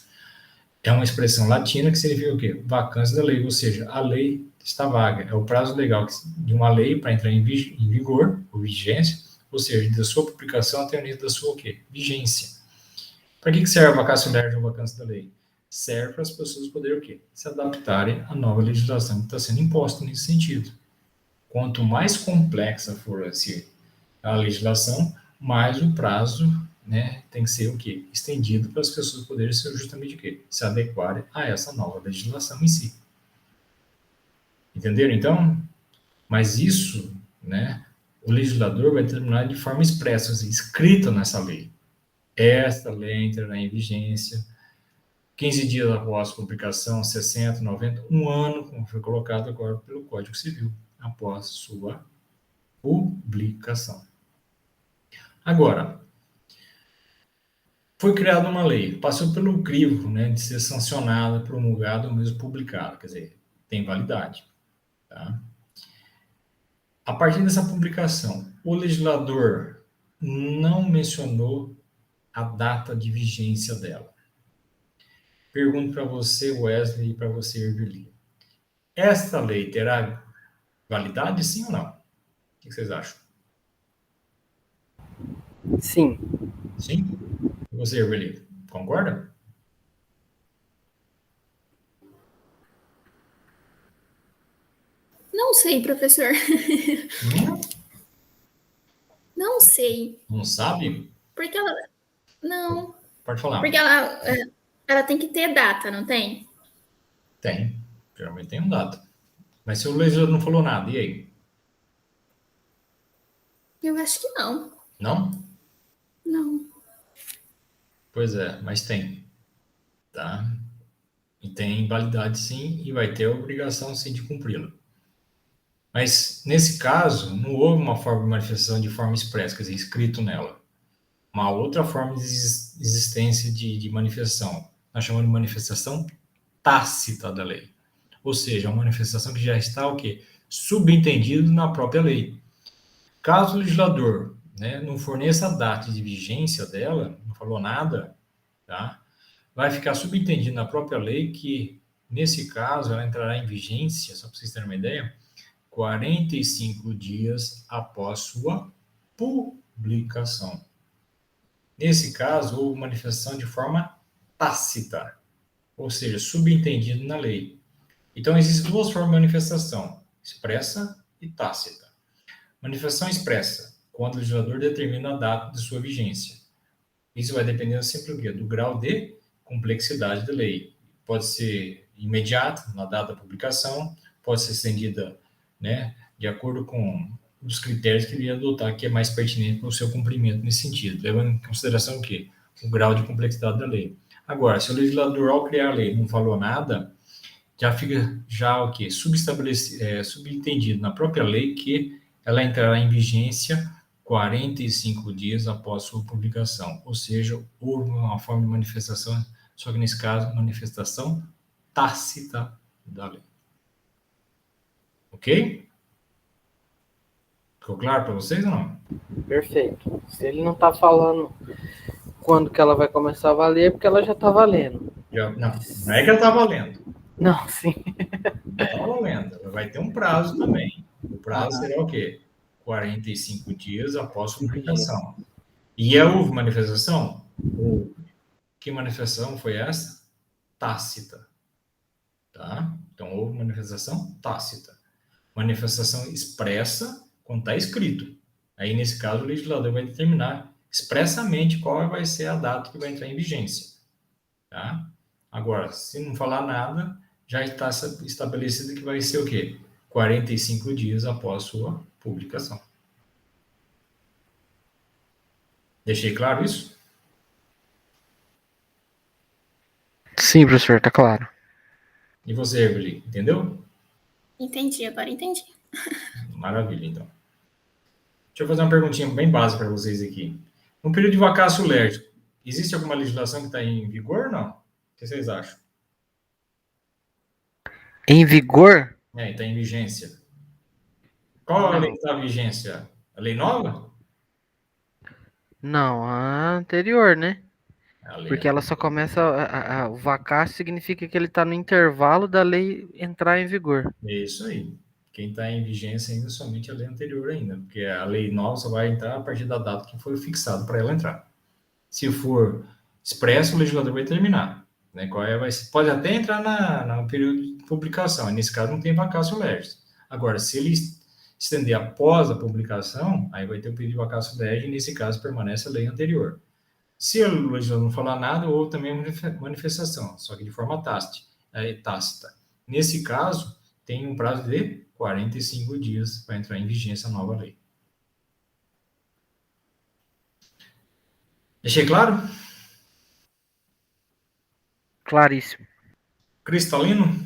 É uma expressão latina que significa o quê? Vacância da lei, ou seja, a lei está vaga. É o prazo legal de uma lei para entrar em vigor, ou vigência, ou seja, da sua publicação até o início da sua o quê? Vigência. Para que serve a vacatio legis ou vacância da lei? Serve para as pessoas poderem o quê? Se adaptarem à nova legislação que está sendo imposta nesse sentido. Quanto mais complexa for a legislação, mais o prazo, né, tem que ser o quê? Estendido para as pessoas poderem ser justamente o quê? Se adequarem a essa nova legislação em si. Entenderam, então? Mas isso, né, o legislador vai determinar de forma expressa, assim, escrita nessa lei. Esta lei entrará em vigência 15 dias após a publicação, 60, 90, 1 ano, como foi colocado agora pelo Código Civil, após sua publicação. Agora, foi criada uma lei, passou pelo crivo, né, de ser sancionada, promulgada ou mesmo publicada, quer dizer, tem validade. Tá? A partir dessa publicação, o legislador não mencionou a data de vigência dela. Pergunto para você, Wesley, e para você, Irveli. Esta lei terá validade, sim ou não? O que vocês acham? Sim. Sim? E você, Irveli, concorda? Não sei, professor. Não? Não sei. Não sabe? Porque ela. Não. Pode falar. Porque ela tem que ter data, não tem? Tem. Geralmente tem um dado. Mas se o legislador não falou nada, e aí? Eu acho que não. Não? Não. Pois é, mas tem. Tá? E tem validade sim, e vai ter a obrigação sim de cumpri-la. Mas, nesse caso, não houve uma forma de manifestação de forma expressa, quer dizer, escrito nela. Uma outra forma de existência de manifestação, nós chamamos de manifestação tácita da lei. Ou seja, uma manifestação que já está o quê? Subentendido na própria lei. Caso o legislador, né, não forneça a data de vigência dela, não falou nada, tá? vai ficar subentendido na própria lei que, nesse caso, ela entrará em vigência, só para vocês terem uma ideia, 45 dias após sua publicação. Nesse caso, houve manifestação de forma tácita, ou seja, subentendido na lei. Então, existem duas formas de manifestação, expressa e tácita. Manifestação expressa, quando o legislador determina a data de sua vigência. Isso vai depender sempre do quê? Do grau de complexidade da lei. Pode ser imediato, na data da publicação, pode ser estendida, né, de acordo com os critérios que ele ia adotar, que é mais pertinente para o seu cumprimento nesse sentido, levando em consideração o quê? O grau de complexidade da lei. Agora, se o legislador, ao criar a lei, não falou nada, já fica o quê? Subentendido na própria lei que ela entrará em vigência 45 dias após sua publicação. Ou seja, houve uma forma de manifestação, só que nesse caso, manifestação tácita da lei. Ok? Ficou claro para vocês ou não? Perfeito. Se ele não tá falando quando que ela vai começar a valer, é porque ela já tá valendo. Não é que ela está valendo. Não, sim. Não está valendo. Ela vai ter um prazo também. O prazo será o quê? 45 dias após a publicação. E houve manifestação? Houve. Que manifestação foi essa? Tácita. Tá? Então, houve manifestação tácita. Manifestação expressa, quando está escrito. Aí, nesse caso, o legislador vai determinar expressamente qual vai ser a data que vai entrar em vigência. Tá? Agora, se não falar nada, já está estabelecido que vai ser o quê? 45 dias após sua publicação. Deixei claro isso? Sim, professor, tá claro. E você, Evelyn, entendeu? Entendi, agora entendi. Maravilha, então. Deixa eu fazer uma perguntinha bem básica para vocês aqui. No período de vacácio legis, existe alguma legislação que está em vigor ou não? O que vocês acham? Em vigor? Está em vigência. Qual a lei que está em vigência? A lei nova? Não, a anterior, né? A lei Porque ela só começa. O vacácio significa que ele tá no intervalo da lei entrar em vigor. É isso aí. Quem está em vigência ainda é somente a lei anterior ainda, porque a lei nova só vai entrar a partir da data que foi fixado para ela entrar. Se for expresso, o legislador vai terminar. Né? Pode até entrar no período de publicação, e nesse caso não tem vacácio legis. Agora, se ele estender após a publicação, aí vai ter o período de vacácio legis, e nesse caso permanece a lei anterior. Se o legislador não falar nada, houve também manifestação, só que de forma tácita. Nesse caso, tem um prazo de 45 dias para entrar em vigência a nova lei. Deixei claro? Claríssimo. Cristalino?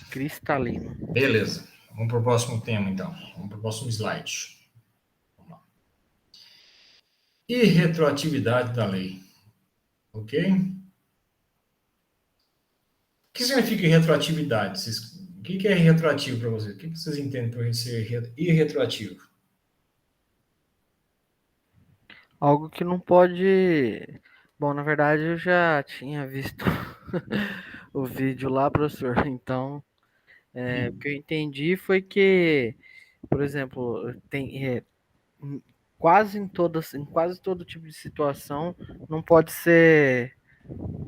Cristalino. Beleza. Vamos para o próximo tema, então. Vamos para o próximo slide. Vamos lá. E retroatividade da lei. Ok? O que significa retroatividade? O que é retroativo para vocês? O que vocês entendem por ser irretroativo? Algo que não pode. Bom, na verdade eu já tinha visto o vídeo lá, professor. Então, o que eu entendi foi que, por exemplo, tem em quase todo tipo de situação não pode ser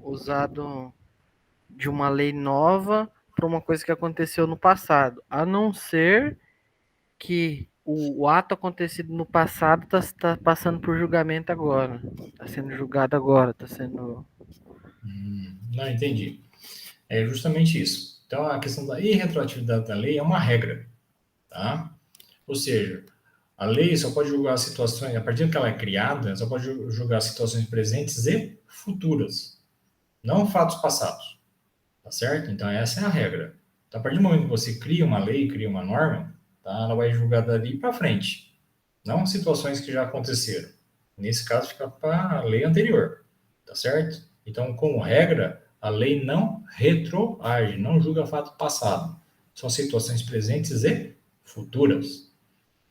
usado de uma lei nova para uma coisa que aconteceu no passado, a não ser que o ato acontecido no passado está passando por julgamento agora, está sendo julgado agora, está sendo... Não, entendi. É justamente isso. Então, a questão da irretroatividade da lei é uma regra, tá? Ou seja, a lei só pode julgar situações, a partir que ela é criada, só pode julgar situações presentes e futuras, não fatos passados, tá certo? Então, essa é a regra. Então, a partir do momento que você cria uma lei, cria uma norma, tá? Ela vai julgar dali para frente, não situações que já aconteceram. Nesse caso, fica para a lei anterior, tá certo? Então, como regra, a lei não retroage, não julga fato passado. São situações presentes e futuras,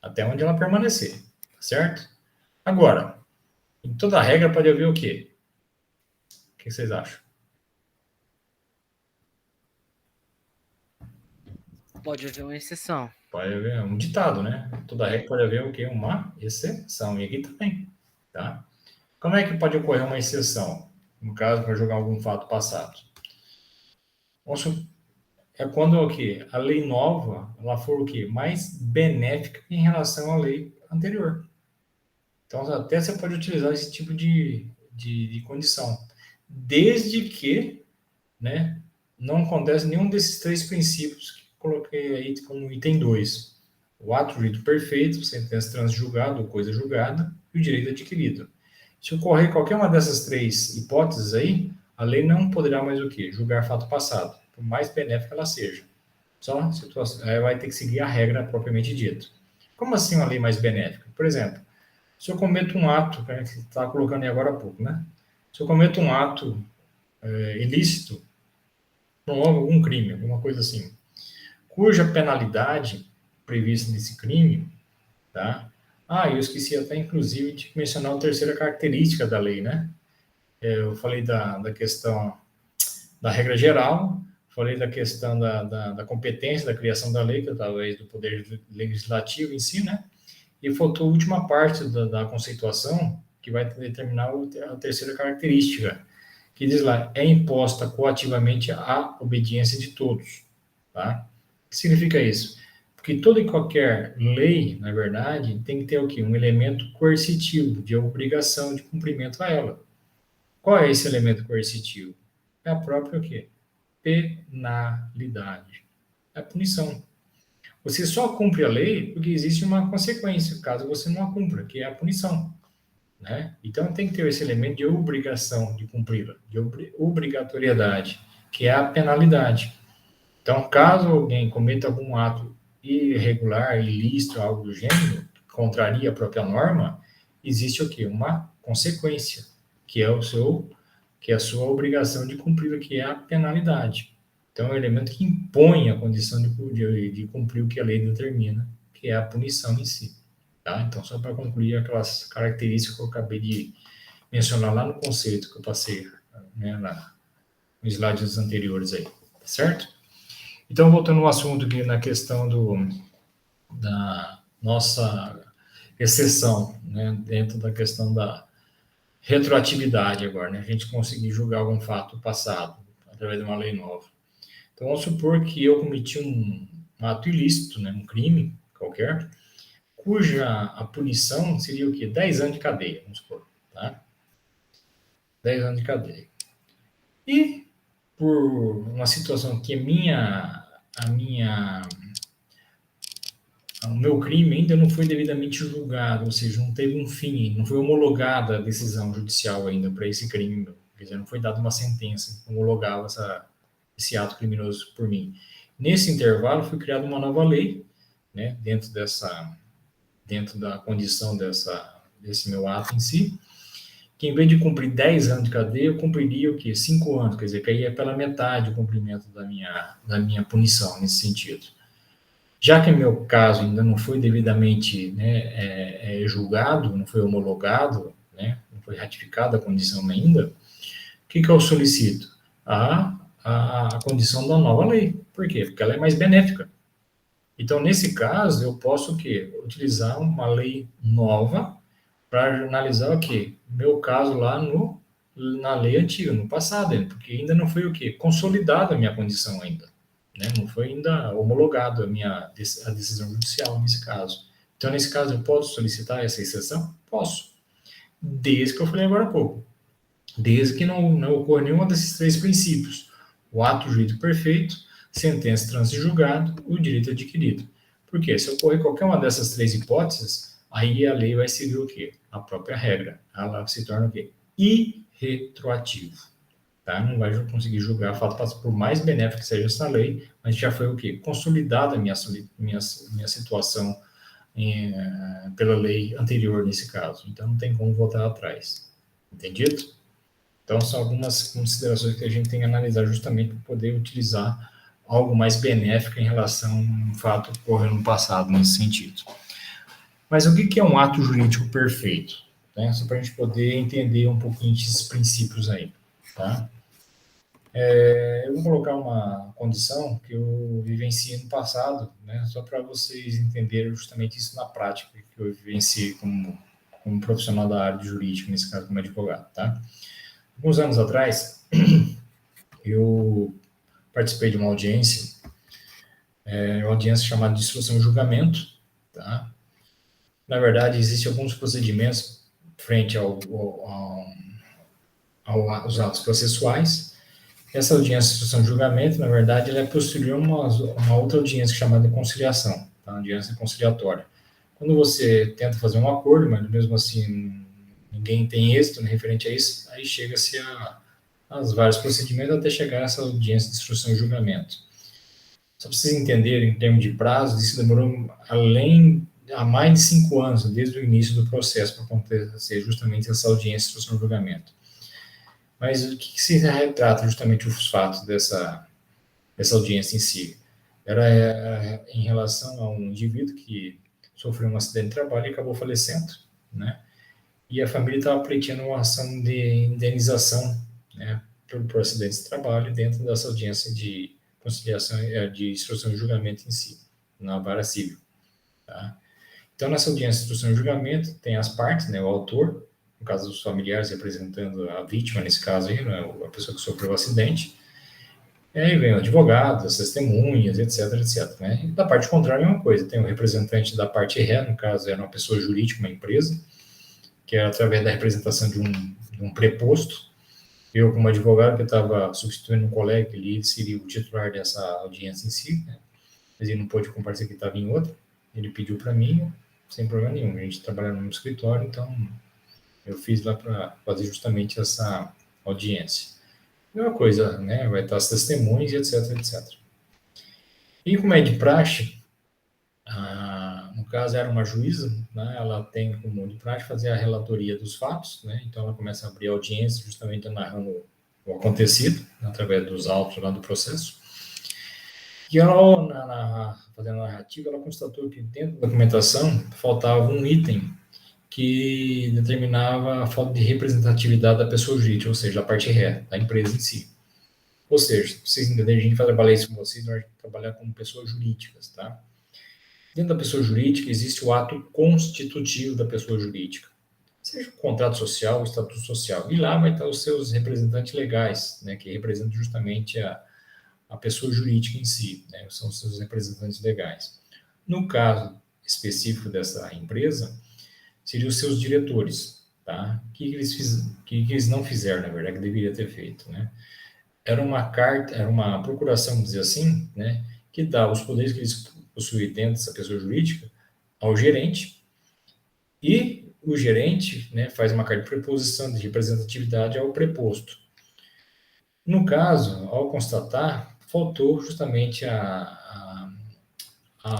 até onde ela permanecer, tá certo? Agora, em toda regra pode haver o quê? O que vocês acham? Pode haver uma exceção. Pode haver um ditado, né? Toda regra pode haver o quê? Uma exceção. E aqui também, tá? Como é que pode ocorrer uma exceção? No caso, para jogar algum fato passado. É quando o quê? A lei nova, ela for o quê? Mais benéfica em relação à lei anterior. Então, até você pode utilizar esse tipo de condição. Desde que, né, não acontece nenhum desses três princípios que coloquei aí como item 2. O ato jurídico perfeito, sentença transjulgada ou coisa julgada, e o direito adquirido. Se ocorrer qualquer uma dessas três hipóteses aí, a lei não poderá mais o quê? Julgar fato passado, por mais benéfica ela seja. Só situação, vai ter que seguir a regra propriamente dita. Como assim uma lei mais benéfica? Por exemplo, se eu cometo um ato, que a gente está colocando aí agora há pouco, né? Se eu cometo um ato ilícito, promove algum crime, alguma coisa assim, cuja penalidade prevista nesse crime, tá? Eu esqueci até, inclusive, de mencionar a terceira característica da lei, né? Eu falei da questão da regra geral, falei da questão da competência, da criação da lei, que é talvez do poder legislativo em si, né? E faltou a última parte da conceituação, que vai determinar a terceira característica, que diz lá, é imposta coativamente a obediência de todos, tá? O que significa isso? Porque toda e qualquer lei, na verdade, tem que ter o quê? Um elemento coercitivo, de obrigação de cumprimento a ela. Qual é esse elemento coercitivo? É a própria o quê? Penalidade. É a punição. Você só cumpre a lei porque existe uma consequência, caso você não a cumpra, que é a punição. Né? Então tem que ter esse elemento de obrigação de cumpri-la, de obrigatoriedade, que é a penalidade. Então, caso alguém cometa algum ato irregular, ilícito, algo do gênero, que contraria a própria norma, existe o quê? Uma consequência, que é a sua obrigação de cumprir, que é a penalidade. Então, é um elemento que impõe a condição de cumprir o que a lei determina, que é a punição em si. Tá? Então, só para concluir aquelas características que eu acabei de mencionar lá no conceito que eu passei, né, nos slides anteriores aí, tá certo? Então, voltando ao assunto aqui na questão da nossa exceção, né, dentro da questão da retroatividade agora, né, a gente conseguir julgar algum fato passado através de uma lei nova. Então, vamos supor que eu cometi um ato ilícito, né, um crime qualquer, cuja a punição seria o quê? 10 anos de cadeia, vamos supor, tá? 10 anos de cadeia. E por uma situação que o meu crime ainda não foi devidamente julgado, ou seja, não teve um fim, não foi homologada a decisão judicial ainda para esse crime meu. Quer dizer, não foi dada uma sentença que homologava esse ato criminoso por mim. Nesse intervalo, foi criada uma nova lei, né, dentro da condição desse meu ato em si, que em vez de cumprir 10 anos de cadeia, eu cumpriria o quê? 5 anos, quer dizer, caía pela metade o cumprimento da minha punição nesse sentido. Já que meu caso ainda não foi devidamente, né, julgado, não foi homologado, né, não foi ratificada a condição ainda, o que eu solicito? A condição da nova lei. Por quê? Porque ela é mais benéfica. Então, nesse caso, eu posso o quê? Utilizar uma lei nova para analisar o quê? Meu caso lá na lei antiga, no passado, porque ainda não foi o quê? Consolidada a minha condição ainda. Né? Não foi ainda homologado a decisão judicial nesse caso. Então, nesse caso, eu posso solicitar essa exceção? Posso. Desde que eu falei agora há pouco. Desde que não ocorra nenhum desses três princípios. O ato jurídico perfeito, sentença trânsito julgado, o direito adquirido. Por quê? Se ocorrer qualquer uma dessas três hipóteses, aí a lei vai seguir o quê? A própria regra. Ela se torna o quê? Irretroativo. Tá? Não vai conseguir julgar fato por mais benéfico que seja essa lei, mas já foi o quê? Consolidada a minha situação pela lei anterior nesse caso. Então não tem como voltar atrás. Entendido? Então, são algumas considerações que a gente tem que analisar justamente para poder utilizar algo mais benéfico em relação a um fato que ocorreu no passado, nesse sentido. Mas o que é um ato jurídico perfeito? Né? Só para a gente poder entender um pouquinho esses princípios aí. Tá? Eu vou colocar uma condição que eu vivenciei no passado, né, só para vocês entenderem justamente isso na prática, que eu vivenciei como profissional da área de jurídica, nesse caso como advogado, tá? Alguns anos atrás, eu participei de uma audiência chamada de instrução e julgamento, tá? Na verdade, existem alguns procedimentos frente aos atos processuais. Essa audiência de instrução e julgamento, na verdade, ela é posterior a uma outra audiência chamada de conciliação, tá? Audiência conciliatória. Quando você tenta fazer um acordo, mas mesmo assim ninguém tem êxito, né, referente a isso, aí chega-se aos vários procedimentos até chegar a essa audiência de instrução e julgamento. Só para vocês entenderem, em termos de prazo, isso demorou há mais de 5 anos, desde o início do processo, para acontecer justamente essa audiência de instrução e julgamento. Mas o que se retrata justamente os fatos dessa audiência em si? Era em relação a um indivíduo que sofreu um acidente de trabalho e acabou falecendo, né? E a família estava pleiteando uma ação de indenização, né, por acidente de trabalho dentro dessa audiência de conciliação, de instrução e julgamento em si, na vara civil, tá? Então, nessa audiência de instrução e julgamento, tem as partes, né, o autor, no caso dos familiares representando a vítima, nesse caso aí, né, a pessoa que sofreu o acidente, e aí vem o advogado, as testemunhas, etc, etc, né? E da parte contrária é uma coisa, tem o representante da parte ré, no caso era uma pessoa jurídica, uma empresa, que era através da representação de um preposto. Eu, como advogado, que estava substituindo um colega, ele seria o titular dessa audiência em si, né? Mas ele não pôde comparecer, que estava em outra. Ele pediu para mim, sem problema nenhum. A gente trabalha no escritório, então eu fiz lá para fazer justamente essa audiência. Mesma coisa, né? Vai estar as testemunhas, etc, etc. E como é de praxe, no caso era uma juíza, né? Ela tem como de praxe fazer a relatoria dos fatos, né? Então ela começa a abrir a audiência justamente narrando o acontecido, através dos autos lá do processo. E ela, fazendo a narrativa, ela constatou que dentro da documentação faltava um item que determinava a falta de representatividade da pessoa jurídica, ou seja, a parte ré, da empresa em si. Ou seja, vocês entenderem, a gente vai trabalhar isso com vocês, nós vamos trabalhar como pessoas jurídicas, tá? Dentro da pessoa jurídica existe o ato constitutivo da pessoa jurídica, seja o contrato social, o estatuto social, e lá vai estar os seus representantes legais, né, que representam justamente a pessoa jurídica em si, né, são os seus representantes legais. No caso específico dessa empresa, seriam os seus diretores, tá? O que eles não fizeram, na verdade, que deveria ter feito, né? Era uma procuração, vamos dizer assim, né, que dava os poderes que eles possuem dentro dessa pessoa jurídica ao gerente, e o gerente, né, faz uma carta de preposição de representatividade ao preposto. No caso, ao constatar, faltou justamente a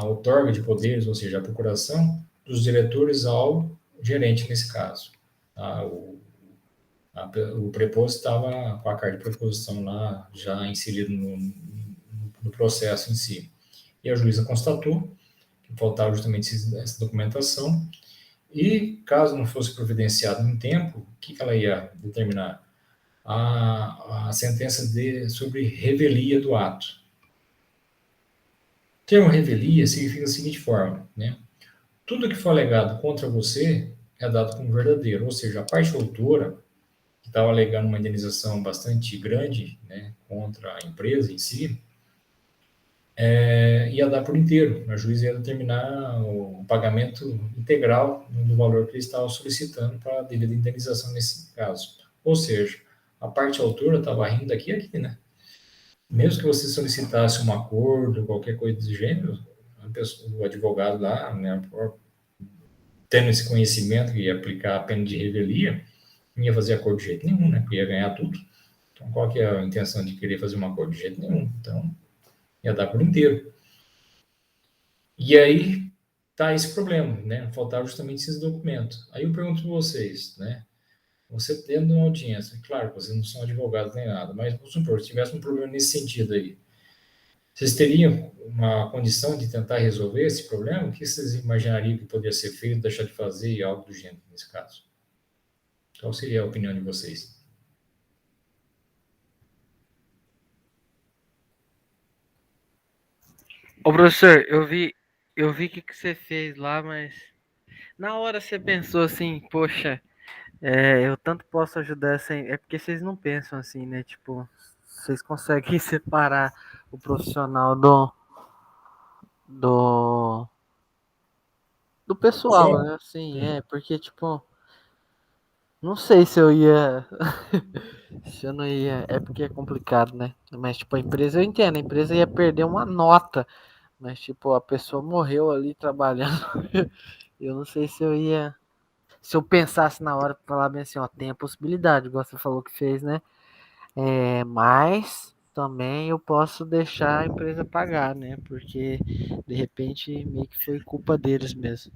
outorga de poderes, ou seja, a procuração dos diretores ao gerente nesse caso. Tá? O preposto estava com a carta de preposição lá já inserido no processo em si. E a juíza constatou que faltava justamente essa documentação, e caso não fosse providenciado em tempo, o que ela ia determinar? A sentença sobre revelia do ato. O termo revelia significa da seguinte forma, né? Tudo que for alegado contra você é dado como verdadeiro, ou seja, a parte autora, que estava alegando uma indenização bastante grande, né, contra a empresa em si, ia dar por inteiro. A juíza ia determinar o pagamento integral do valor que eles estavam solicitando para a devida indenização nesse caso. Ou seja, a parte autora estava rindo daqui e aqui, né? Mesmo que você solicitasse um acordo, qualquer coisa do gênero, o advogado lá, né, tendo esse conhecimento que ia aplicar a pena de revelia, não ia fazer acordo de jeito nenhum, né? Porque ia ganhar tudo. Então, qual que é a intenção de querer fazer um acordo de jeito nenhum? Então, ia dar por inteiro. E aí tá esse problema, né? Faltava justamente esses documentos. Aí eu pergunto para vocês, né? Você tendo uma audiência, claro que vocês não são advogados nem nada, mas vamos supor, se tivesse um problema nesse sentido aí, vocês teriam uma condição de tentar resolver esse problema? O que vocês imaginariam que poderia ser feito, deixar de fazer e algo do gênero nesse caso? Qual seria a opinião de vocês? Ô, professor, eu vi o que você fez lá, mas na hora você pensou assim, poxa, eu tanto posso ajudar sem. É porque vocês não pensam assim, né? Tipo, vocês conseguem separar o profissional do, do pessoal, Funciona. né? Assim, porque, tipo, não sei se eu ia. Se eu não ia. É porque é complicado, né? Mas, tipo, a empresa eu entendo, a empresa ia perder uma nota. Mas, tipo, a pessoa morreu ali trabalhando. Eu não sei se eu ia. Se eu pensasse na hora, falar bem assim, ó, tem a possibilidade, igual você falou que fez, né? Mas também eu posso deixar a empresa pagar, né? Porque de repente meio que foi culpa deles mesmo.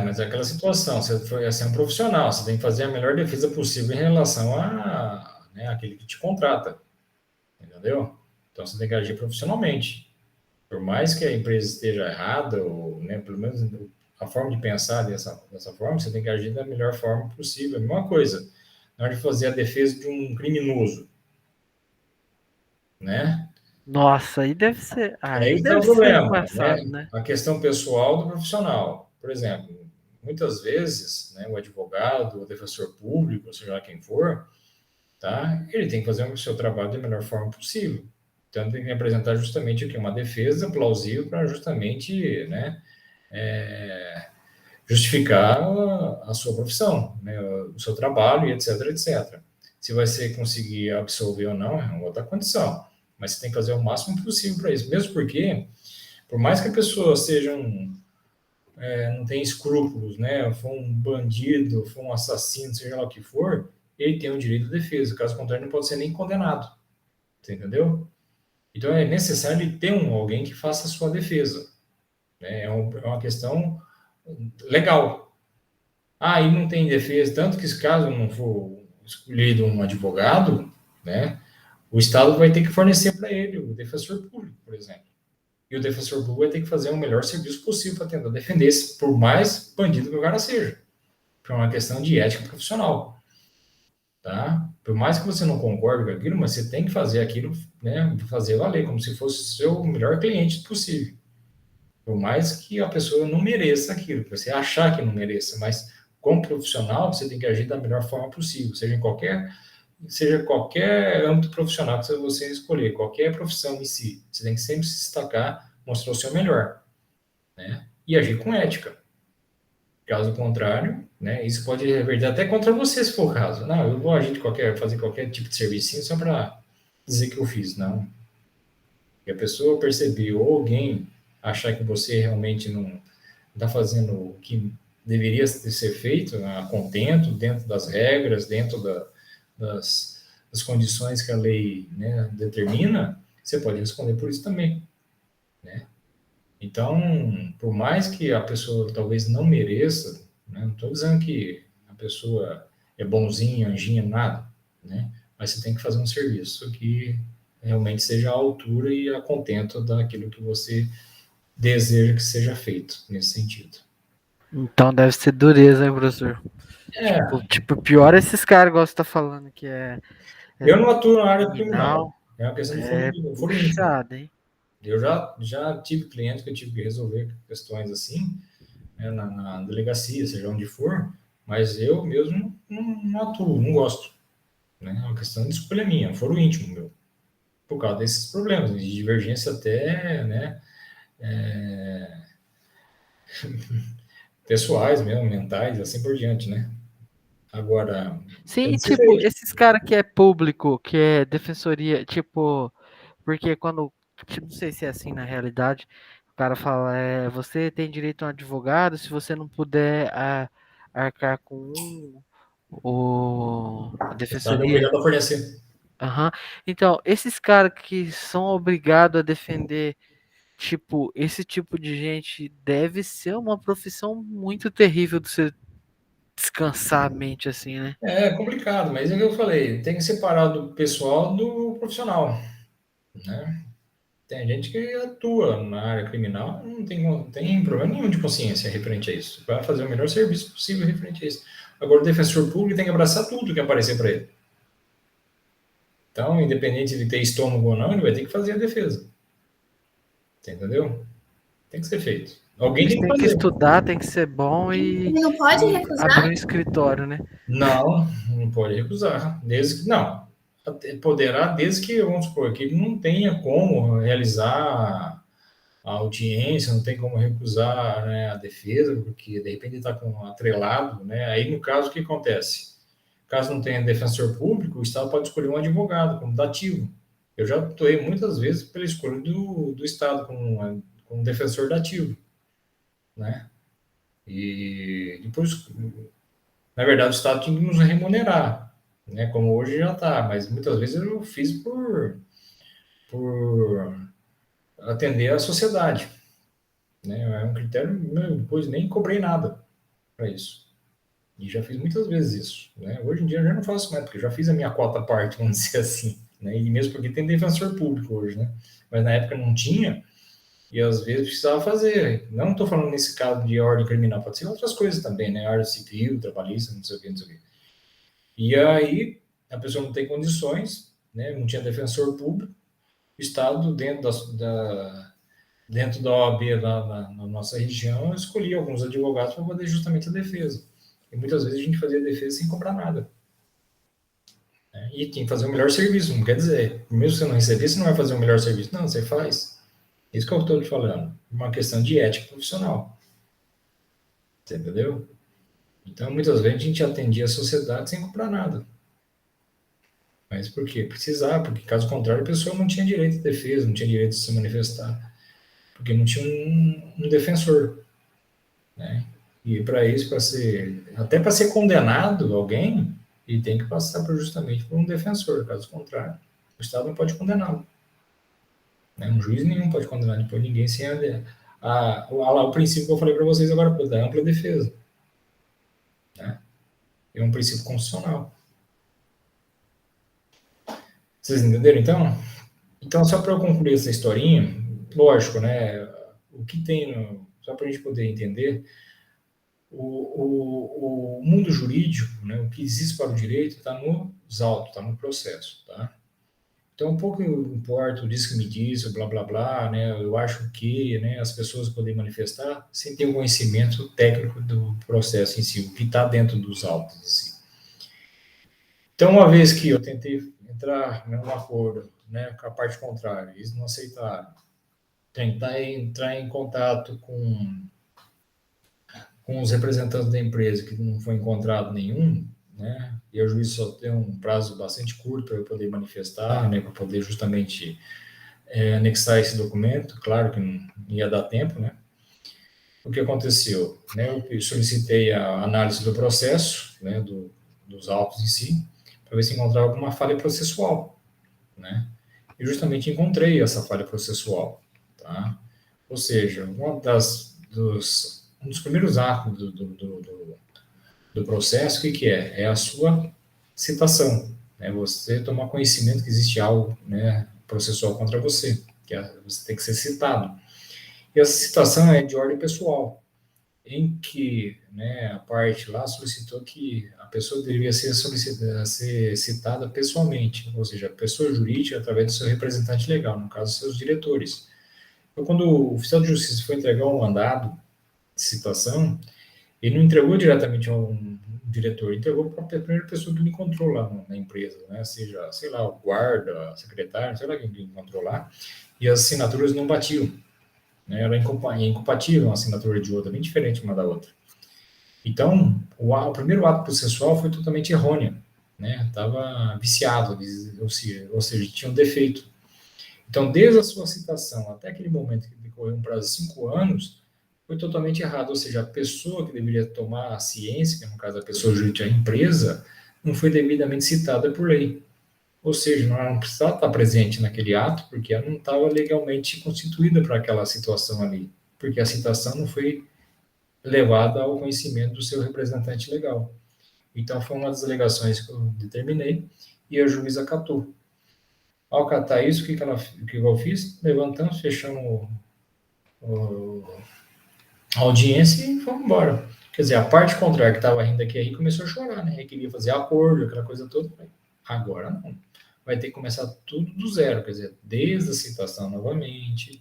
Mas é aquela situação, você é um profissional, você tem que fazer a melhor defesa possível em relação né, àquele que te contrata, entendeu? Então você tem que agir profissionalmente. Por mais que a empresa esteja errada, ou, né, pelo menos a forma de pensar dessa forma, você tem que agir da melhor forma possível. A mesma coisa, na hora de fazer a defesa de um criminoso, né? Nossa, aí deve ser. É Aí aí que está deve o ser problema, embaçado, né? né? A questão pessoal do profissional. Por exemplo, muitas vezes, né, o advogado, o defensor público, seja lá quem for, tá? Ele tem que fazer o seu trabalho da melhor forma possível. Então, tem que apresentar justamente o que? Uma defesa plausível para justamente, né, justificar a sua profissão, né, o seu trabalho e etc, etc. Se vai ser conseguir absolver ou não, é uma outra condição. Mas você tem que fazer o máximo possível para isso. Mesmo porque, por mais que a pessoa seja não tenha escrúpulos, né, for um bandido, for um assassino, seja lá o que for, ele tem o direito à defesa. Caso contrário, não pode ser nem condenado. Você entendeu? Então é necessário ter alguém que faça a sua defesa. Né? É uma questão legal. Aí não tem defesa, tanto que se caso não for escolhido um advogado, né, o Estado vai ter que fornecer para ele o defensor público, por exemplo. E o defensor público vai ter que fazer o melhor serviço possível para tentar defender esse, por mais bandido que o cara seja. Por uma questão de ética profissional. Tá? Por mais que você não concorde com aquilo, mas você tem que fazer aquilo, né, fazer valer, como se fosse o seu melhor cliente possível. Por mais que a pessoa não mereça aquilo, que você achar que não mereça, mas como profissional, você tem que agir da melhor forma possível, seja qualquer âmbito profissional que você escolher, qualquer profissão em si. Você tem que sempre se destacar, mostrar o seu melhor, né? E agir com ética. Caso contrário, né, isso pode reverter até contra você, se for o caso. Não, eu vou agir fazer qualquer tipo de serviço só para dizer que eu fiz. Não. E a pessoa perceber, ou alguém achar que você realmente não está fazendo o que deveria ser feito, a contento, dentro das regras, dentro das condições que a lei, né, determina, você pode responder por isso também. Né? Então, por mais que a pessoa talvez não mereça, né, não estou dizendo que a pessoa é bonzinha, anjinha, nada, né? Mas você tem que fazer um serviço que realmente seja à altura e a contento daquilo que você deseja que seja feito nesse sentido. Então deve ser dureza, hein, professor? É, Pior esses caras, igual você tá falando, que é eu não atuo na área criminal, criminal. é uma questão de É foro íntimo. puxado, hein? Eu já tive clientes que eu tive que resolver questões assim, né, na delegacia, seja onde for, mas eu mesmo não atuo, não gosto. Né? É uma questão de escolha minha, foro íntimo meu, por causa desses problemas, de divergência até, né, pessoais mesmo, mentais, assim por diante, né? Agora, Sim, tem e que ser tipo, feito. esses caras que é público, que é defensoria, tipo, porque quando, tipo, não sei se é assim na realidade, o cara fala, você tem direito a um advogado, se você não puder arcar com a O Estado é defensoria. obrigado a fornecer. Aham. Então, esses caras que são obrigados a defender, tipo, esse tipo de gente deve ser uma profissão muito terrível de você descansar a mente assim, né? É complicado, mas é o que eu falei, tem que separar do pessoal do profissional, né? Tem gente que atua na área criminal, não tem problema nenhum de consciência referente a isso. Vai fazer o melhor serviço possível referente a isso. Agora, o defensor público tem que abraçar tudo que aparecer para ele. Então, independente de ter estômago ou não, ele vai ter que fazer a defesa. Entendeu? Tem que ser feito. Alguém Eles tem que têm que fazer. estudar, tem que ser bom e Ele não pode abrir recusar? um escritório, né? Não, não pode recusar. Desde que, não. Poderá, desde que, vamos supor, que ele não tenha como realizar a audiência, não tem como recusar, né, a defesa, porque de repente está com um atrelado, né? Aí, no caso, o que acontece? Caso não tenha defensor público, o Estado pode escolher um advogado como dativo. Eu já atuei muitas vezes pela escolha do Estado como defensor dativo, né? E depois, na verdade, o Estado tinha que nos remunerar, né? Como hoje já está, mas muitas vezes eu fiz por atender a sociedade, né? É um critério, depois nem cobrei nada para isso. E já fiz muitas vezes isso, né? Hoje em dia eu já não faço mais, porque eu já fiz a minha quota parte, vamos dizer assim, né? E mesmo porque tem defensor público hoje, né? Mas na época não tinha, e às vezes precisava fazer. Não estou falando nesse caso de ordem criminal, pode ser outras coisas também, né? Ordem civil, trabalhista, não sei o que, não sei o que. E aí a pessoa não tem condições, né? Não tinha defensor público, o Estado, dentro da OAB na nossa região, escolhia alguns advogados para fazer justamente a defesa. E muitas vezes a gente fazia a defesa sem cobrar nada. Né? E tinha que fazer o melhor serviço, não quer dizer, mesmo que você não receber, você não vai fazer o melhor serviço. Não, você faz. Isso que eu estou te falando. Uma questão de ética profissional. Você entendeu? Então, muitas vezes a gente atendia a sociedade sem cobrar nada. Mas por quê? Precisar, porque caso contrário a pessoa não tinha direito de defesa, não tinha direito de se manifestar, porque não tinha um defensor, né? E para isso, até para ser condenado alguém, ele tem que passar justamente por um defensor, caso contrário, o Estado não pode condená-lo, né? Um juiz nenhum pode condenar depois ninguém sem o princípio que eu falei para vocês agora, da ampla defesa, né? É um princípio constitucional. Vocês entenderam, então? Então, só para eu concluir essa historinha, lógico, né? O que tem, só para a gente poder entender, o mundo jurídico, né? O que existe para o direito está nos autos, está no processo, tá? Então, um pouco importa o diz que me diz, o blá blá blá, né? Eu acho que, né? As pessoas podem manifestar sem ter um conhecimento técnico do processo em si, o que está dentro dos autos, assim. Então, uma vez que eu tentei entrar num acordo, né, com a parte contrária, eles não aceitaram, tentar entrar em contato com os representantes da empresa, que não foi encontrado nenhum, né, e o juiz só tem um prazo bastante curto para eu poder manifestar, né, para poder justamente anexar esse documento, claro que não ia dar tempo, né. O que aconteceu? Né, eu solicitei a análise do processo, né, dos autos em si, para ver se encontrava alguma falha processual, né? E justamente encontrei essa falha processual, tá? Ou seja, um dos primeiros atos do processo, o que é? É a sua citação, né? Você tomar conhecimento que existe algo, né, processual contra você, você tem que ser citado. E essa citação é de ordem pessoal, em que, né, a parte lá solicitou que a pessoa deveria ser citada pessoalmente, ou seja, a pessoa jurídica através do seu representante legal, no caso, seus diretores. Então, quando o oficial de justiça foi entregar um mandado de citação, ele não entregou diretamente a um diretor, ele entregou para a primeira pessoa que ele encontrou lá na empresa, né? Seja, sei lá, o guarda, a secretária, sei lá quem ele encontrou lá, e as assinaturas não batiam, né? Era incompatível uma assinatura de outra, bem diferente uma da outra. Então, o primeiro ato processual foi totalmente errôneo, né? Estava viciado, ou seja, tinha um defeito. Então, desde a sua citação até aquele momento que decorreu um prazo de 5 anos, foi totalmente errado. Ou seja, a pessoa que deveria tomar a ciência, que no caso a pessoa jurídica, a empresa, não foi devidamente citada por lei. Ou seja, ela não precisava estar presente naquele ato, porque ela não estava legalmente constituída para aquela situação ali, porque a citação não foi levada ao conhecimento do seu representante legal. Então, foi uma das alegações que eu determinei e a juíza acatou. Ao acatar isso, o que eu fiz? Levantamos, fechamos a audiência e fomos embora. Quer dizer, a parte contrária que estava rindo aqui aí começou a chorar, né? E queria fazer acordo, aquela coisa toda. Agora não. Vai ter que começar tudo do zero, quer dizer, desde a citação novamente,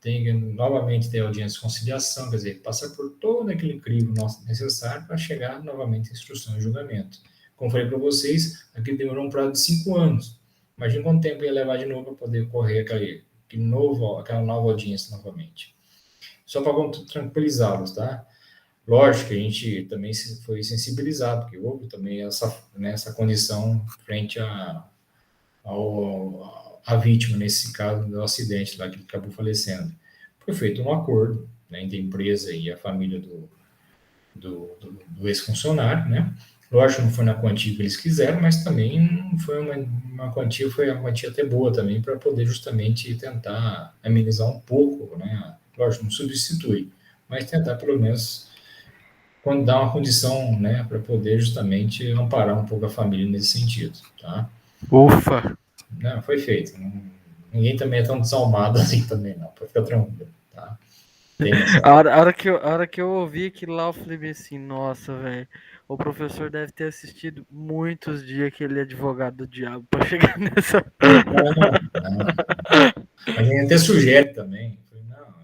tem que novamente ter audiência de conciliação, quer dizer, passar por todo aquele crivo necessário para chegar novamente à instrução e julgamento. Como falei para vocês, aqui demorou um prazo de 5 anos. Imagina quanto tempo ia levar de novo para poder correr aquela nova audiência novamente. Só para tranquilizá-los, tá? Lógico que a gente também foi sensibilizado, porque houve também essa condição frente à vítima, nesse caso do acidente lá que ele acabou falecendo. Foi feito um acordo, né, entre a empresa e a família do ex-funcionário, né? Lógico que não foi na quantia que eles quiseram, mas também foi uma quantia até boa também, para poder justamente tentar amenizar um pouco, né? Lógico, não substitui, mas tentar pelo menos dar uma condição, né, para poder justamente amparar um pouco a família nesse sentido, tá? Ufa! Não, foi feito. Ninguém também é tão desalmado assim também, não. Pode ficar tranquilo, tá? A hora que eu ouvi aquilo lá, eu falei assim, nossa, velho, o professor deve ter assistido muitos dias aquele advogado do diabo pra chegar nessa. Não. A gente até sugere também. Não,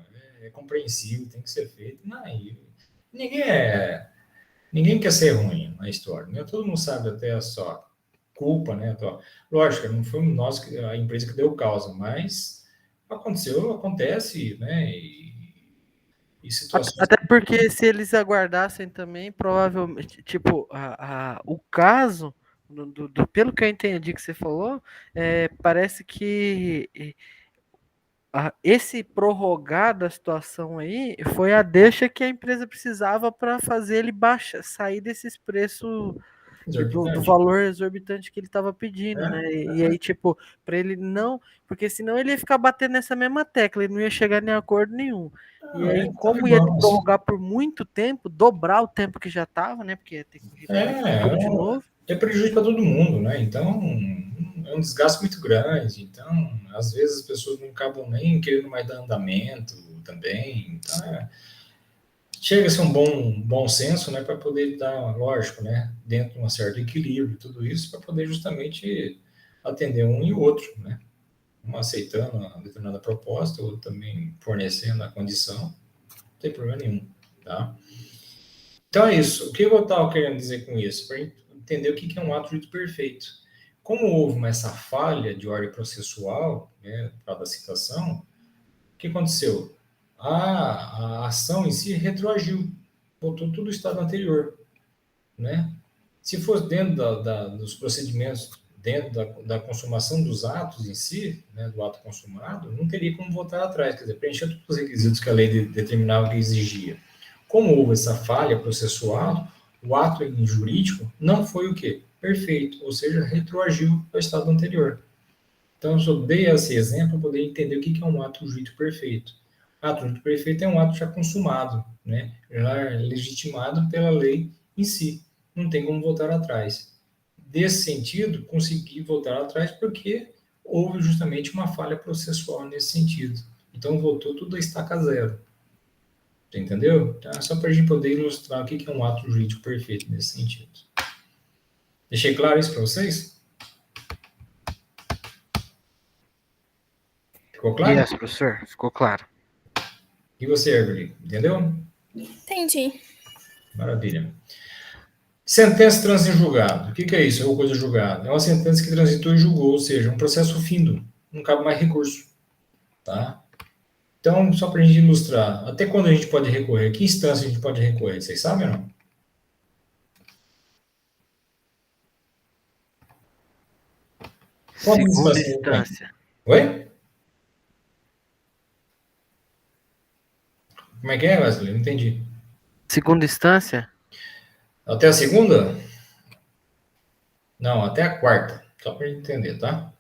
é compreensível, tem que ser feito. Não, ninguém quer ser ruim na história, né? Todo mundo sabe até a sua culpa, né? Lógico, não foi nós, a empresa que deu causa, mas acontece, né? E situações. Até porque se eles aguardassem também, provavelmente, tipo, o caso, pelo que eu entendi que você falou, parece que esse prorrogar da situação aí foi a deixa que a empresa precisava para fazer ele sair desses preços do valor exorbitante que ele estava pedindo, né? E aí, tipo, para ele não. Porque senão ele ia ficar batendo nessa mesma tecla, ele não ia chegar em acordo nenhum. E aí, como ia prorrogar por muito tempo, dobrar o tempo que já estava, né? Porque ia ter que recorrer tudo de novo. É prejuízo para todo mundo, né? Então, é um desgaste muito grande. Então, às vezes as pessoas não acabam nem querendo mais dar andamento também. Então, chega a ser um bom senso, né, para poder dar, lógico, né, dentro de um certo equilíbrio, tudo isso, para poder justamente atender um e o outro, né? Um aceitando uma determinada proposta, ou também fornecendo a condição, não tem problema nenhum, tá? Então é isso. O que eu estava querendo dizer com isso? Para entender o que é um ato jurídico perfeito. Como houve essa falha de ordem processual, né, para a citação, o que aconteceu? A ação em si retroagiu, voltou tudo ao estado anterior, né? Se fosse dentro dos procedimentos, dentro da consumação dos atos em si, né, do ato consumado, não teria como voltar atrás, quer dizer, preencher todos os requisitos que a lei determinava que exigia. Como houve essa falha processual, o ato jurídico não foi o quê? Perfeito, ou seja, retroagiu ao estado anterior. Então, eu só dei esse exemplo para poder entender o que é um ato jurídico perfeito. Ato jurídico perfeito é um ato já consumado, né? Já legitimado pela lei em si. Não tem como voltar atrás. Desse sentido, consegui voltar atrás porque houve justamente uma falha processual nesse sentido. Então, voltou tudo a estaca zero. Entendeu? Então, só para a gente poder ilustrar o que é um ato jurídico perfeito nesse sentido. Deixei claro isso para vocês? Ficou claro? Yes, professor, ficou claro. E você, Everly, entendeu? Entendi. Maravilha. Sentença trânsito em julgado. O que é isso? É uma coisa julgada. É uma sentença que transitou e julgou, ou seja, um processo findo. Não cabe mais recurso. Tá? Então, só para a gente ilustrar, até quando a gente pode recorrer? Que instância a gente pode recorrer? Vocês sabem ou não? Segunda instância. Oi? Como é que é, Wesley? Não entendi. Segunda instância? Até a segunda? Não, até a quarta. Só para a gente entender, tá?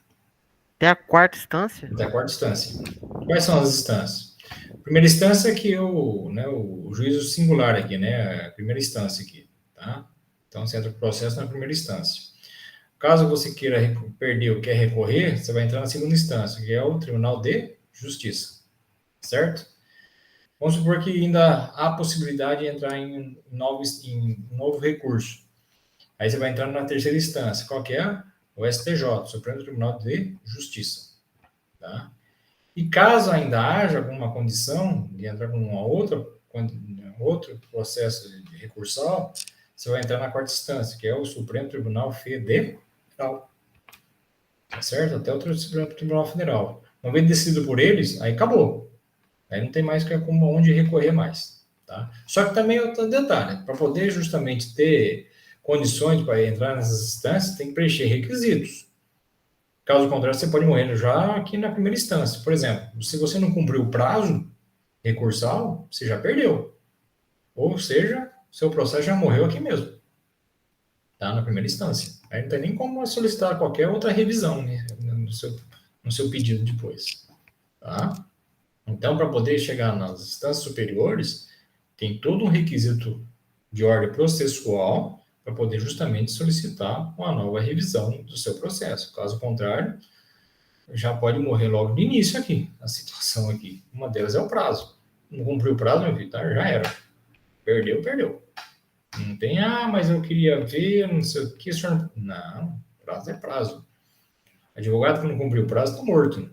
Até a quarta instância? Até a quarta instância. Quais são as instâncias? Primeira instância é que o juízo singular aqui, né? A primeira instância aqui, tá? Então, você entra o processo na primeira instância. Caso você queira perder ou quer recorrer, você vai entrar na segunda instância, que é o Tribunal de Justiça, certo? Vamos supor que ainda há possibilidade de entrar em um novo recurso. Aí você vai entrar na terceira instância. Qual que é? O STJ, Supremo Tribunal de Justiça. Tá? E caso ainda haja alguma condição de entrar com outro processo de recursal, você vai entrar na quarta instância, que é o Supremo Tribunal Federal. Tá certo? Até o Supremo Tribunal Federal. Uma vez decidido por eles, aí acabou. Aí não tem mais como onde recorrer mais. Tá? Só que também outro detalhe, para poder justamente ter condições para entrar nessas instâncias, tem que preencher requisitos. Caso contrário, você pode morrer já aqui na primeira instância. Por exemplo, se você não cumpriu o prazo recursal, você já perdeu. Ou seja, seu processo já morreu aqui mesmo. Tá? Na primeira instância. Aí não tem nem como solicitar qualquer outra revisão, né, no seu pedido depois. Tá? Então, para poder chegar nas instâncias superiores, tem todo um requisito de ordem processual para poder justamente solicitar uma nova revisão do seu processo. Caso contrário, já pode morrer logo no início aqui, a situação aqui. Uma delas é o prazo. Não cumpriu o prazo, meu filho, tá? Já era. Perdeu, perdeu. Não tem, mas eu queria ver, não sei o que, senhor... Não, prazo é prazo. Advogado que não cumpriu o prazo está morto.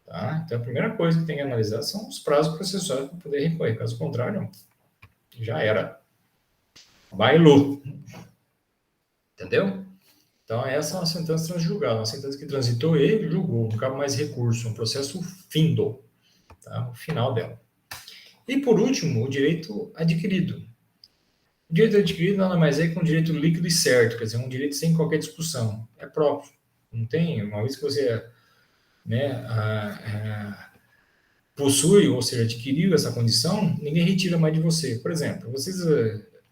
Tá? Então, a primeira coisa que tem que analisar são os prazos processuais para poder recorrer. Caso contrário, já era. Bailou. Entendeu? Então, essa é uma sentença transjulgada, uma sentença que transitou e julgou, não cabe mais recurso, um processo findo, tá? O final dela. E, por último, o direito adquirido. O direito adquirido nada mais é que um direito líquido e certo, quer dizer, um direito sem qualquer discussão, é próprio. Não tem, uma vez que você possui, ou seja, adquiriu essa condição, ninguém retira mais de você. Por exemplo, vocês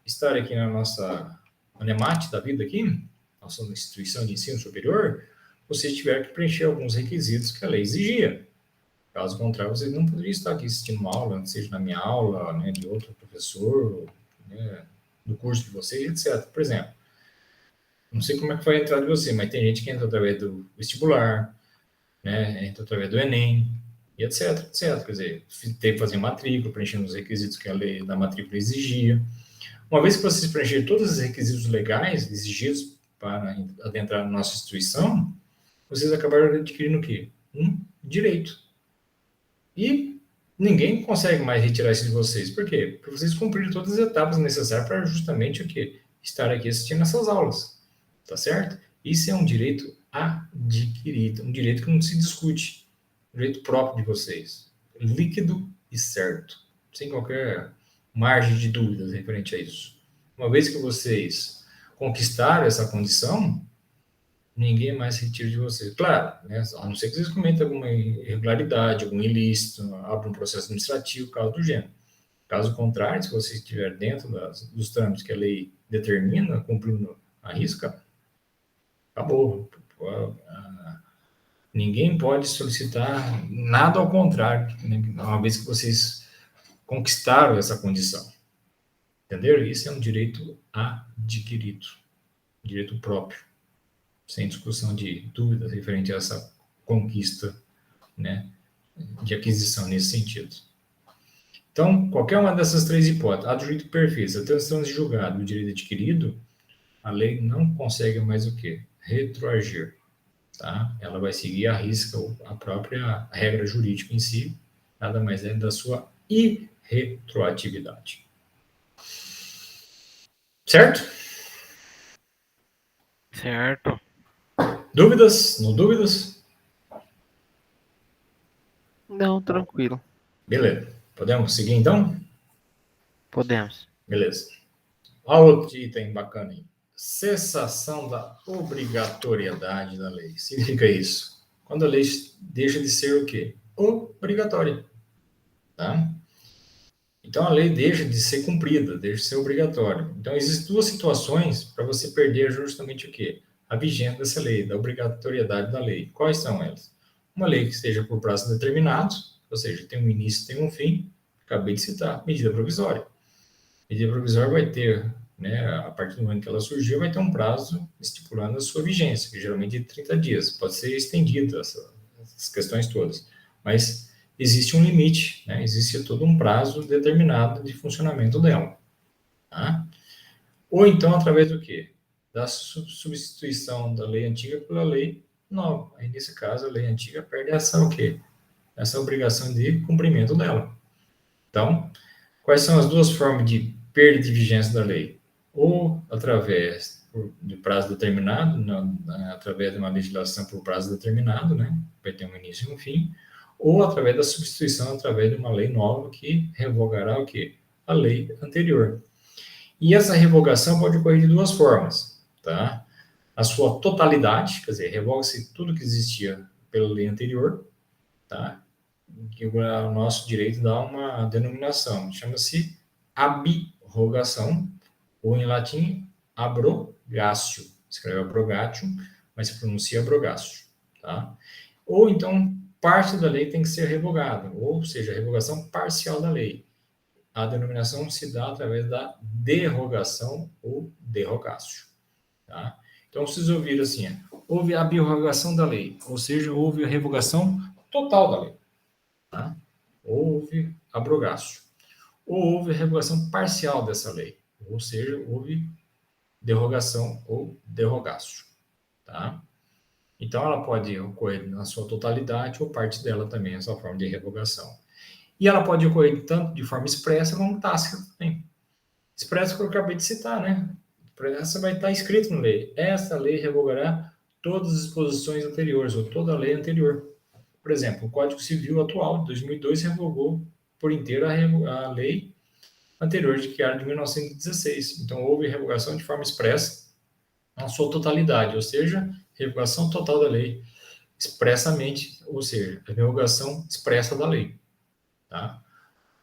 estarem aqui na nossa ANEMAT da vida aqui, nossa instituição de ensino superior, vocês tiveram que preencher alguns requisitos que a lei exigia. Caso contrário, vocês não poderiam estar aqui assistindo uma aula, seja na minha aula, né, de outro professor, né, do curso de vocês, etc. Por exemplo, não sei como é que foi a entrada de você, mas tem gente que entra através do vestibular, né, entra através do Enem, e etc, etc. Quer dizer, teve que fazer matrícula, preenchendo os requisitos que a lei da matrícula exigia. Uma vez que vocês preencherem todos os requisitos legais exigidos para adentrar na nossa instituição, vocês acabaram adquirindo o quê? Um direito. E ninguém consegue mais retirar isso de vocês. Por quê? Porque vocês cumpriram todas as etapas necessárias para justamente o quê? Estar aqui assistindo essas aulas. Tá certo? Isso é um direito adquirido, um direito que não se discute, um direito próprio de vocês, líquido e certo, sem qualquer margem de dúvidas referente a isso. Uma vez que vocês conquistaram essa condição, ninguém mais retira de vocês. Claro, né, a não ser que vocês cometam alguma irregularidade, algum ilícito, abram um processo administrativo, caso do gênero. Caso contrário, se você estiver dentro dos trâmites que a lei determina, cumprindo a risca, acabou. Ninguém pode solicitar nada ao contrário, né, uma vez que vocês conquistaram essa condição. Entenderam? Isso é um direito adquirido, direito próprio, sem discussão de dúvidas referente a essa conquista, né, de aquisição nesse sentido. Então, qualquer uma dessas três hipóteses, a do direito perfeito, a transição de julgado e o direito adquirido, a lei não consegue mais o quê? Retroagir. Tá? Ela vai seguir à risca a própria regra jurídica em si, nada mais é da sua irretroatividade. Certo? Certo. Dúvidas? Não dúvidas? Não, tranquilo. Beleza. Podemos seguir então? Podemos. Beleza. Olha outro item bacana aí. Cessação da obrigatoriedade da lei. Significa isso. Quando a lei deixa de ser o quê? Obrigatória. Tá? Então, a lei deixa de ser cumprida, deixa de ser obrigatória. Então, existem duas situações para você perder justamente o quê? A vigência dessa lei, da obrigatoriedade da lei. Quais são elas? Uma lei que esteja por prazo determinado, ou seja, tem um início, tem um fim, acabei de citar, medida provisória. Medida provisória vai ter, né, a partir do momento que ela surgiu, vai ter um prazo estipulando a sua vigência, que geralmente é de 30 dias. Pode ser estendida essas questões todas. Mas existe um limite, né? Existe todo um prazo determinado de funcionamento dela. Tá? Ou então, através do quê? Da substituição da lei antiga pela lei nova. Aí, nesse caso, a lei antiga perde essa o quê? essa obrigação de cumprimento dela. Então, quais são as duas formas de perda de vigência da lei? Ou através de prazo determinado, através de uma legislação por prazo determinado, né? Vai ter um início e um fim, ou através da substituição, através de uma lei nova que revogará o quê? A lei anterior. E essa revogação pode ocorrer de duas formas, tá? A sua totalidade, quer dizer, revoga-se tudo que existia pela lei anterior, tá? Que o nosso direito dá uma denominação, chama-se abrogação, ou em latim, abrogatio. Escreve abrogatio, mas se pronuncia abrogatio, tá? Ou então, parte da lei tem que ser revogada, ou seja, a revogação parcial da lei. A denominação se dá através da derrogação ou derrogatio, tá? Então, vocês ouviram assim, houve a abrogação da lei, ou seja, houve a revogação total da lei, tá? Houve abrogatio. Ou houve a revogação parcial dessa lei, ou seja, houve derrogação ou derrogatio, tá? Então, ela pode ocorrer na sua totalidade ou parte dela também, essa forma de revogação. E ela pode ocorrer tanto de forma expressa como tácita também. Expressa que eu acabei de citar, né? Essa vai estar escrito na lei. Esta lei revogará todas as disposições anteriores, ou toda a lei anterior. Por exemplo, o Código Civil atual, de 2002, revogou por inteiro a lei anterior, que era de 1916. Então, houve revogação de forma expressa na sua totalidade, ou seja, revogação total da lei expressamente, ou seja, a revogação expressa da lei, tá?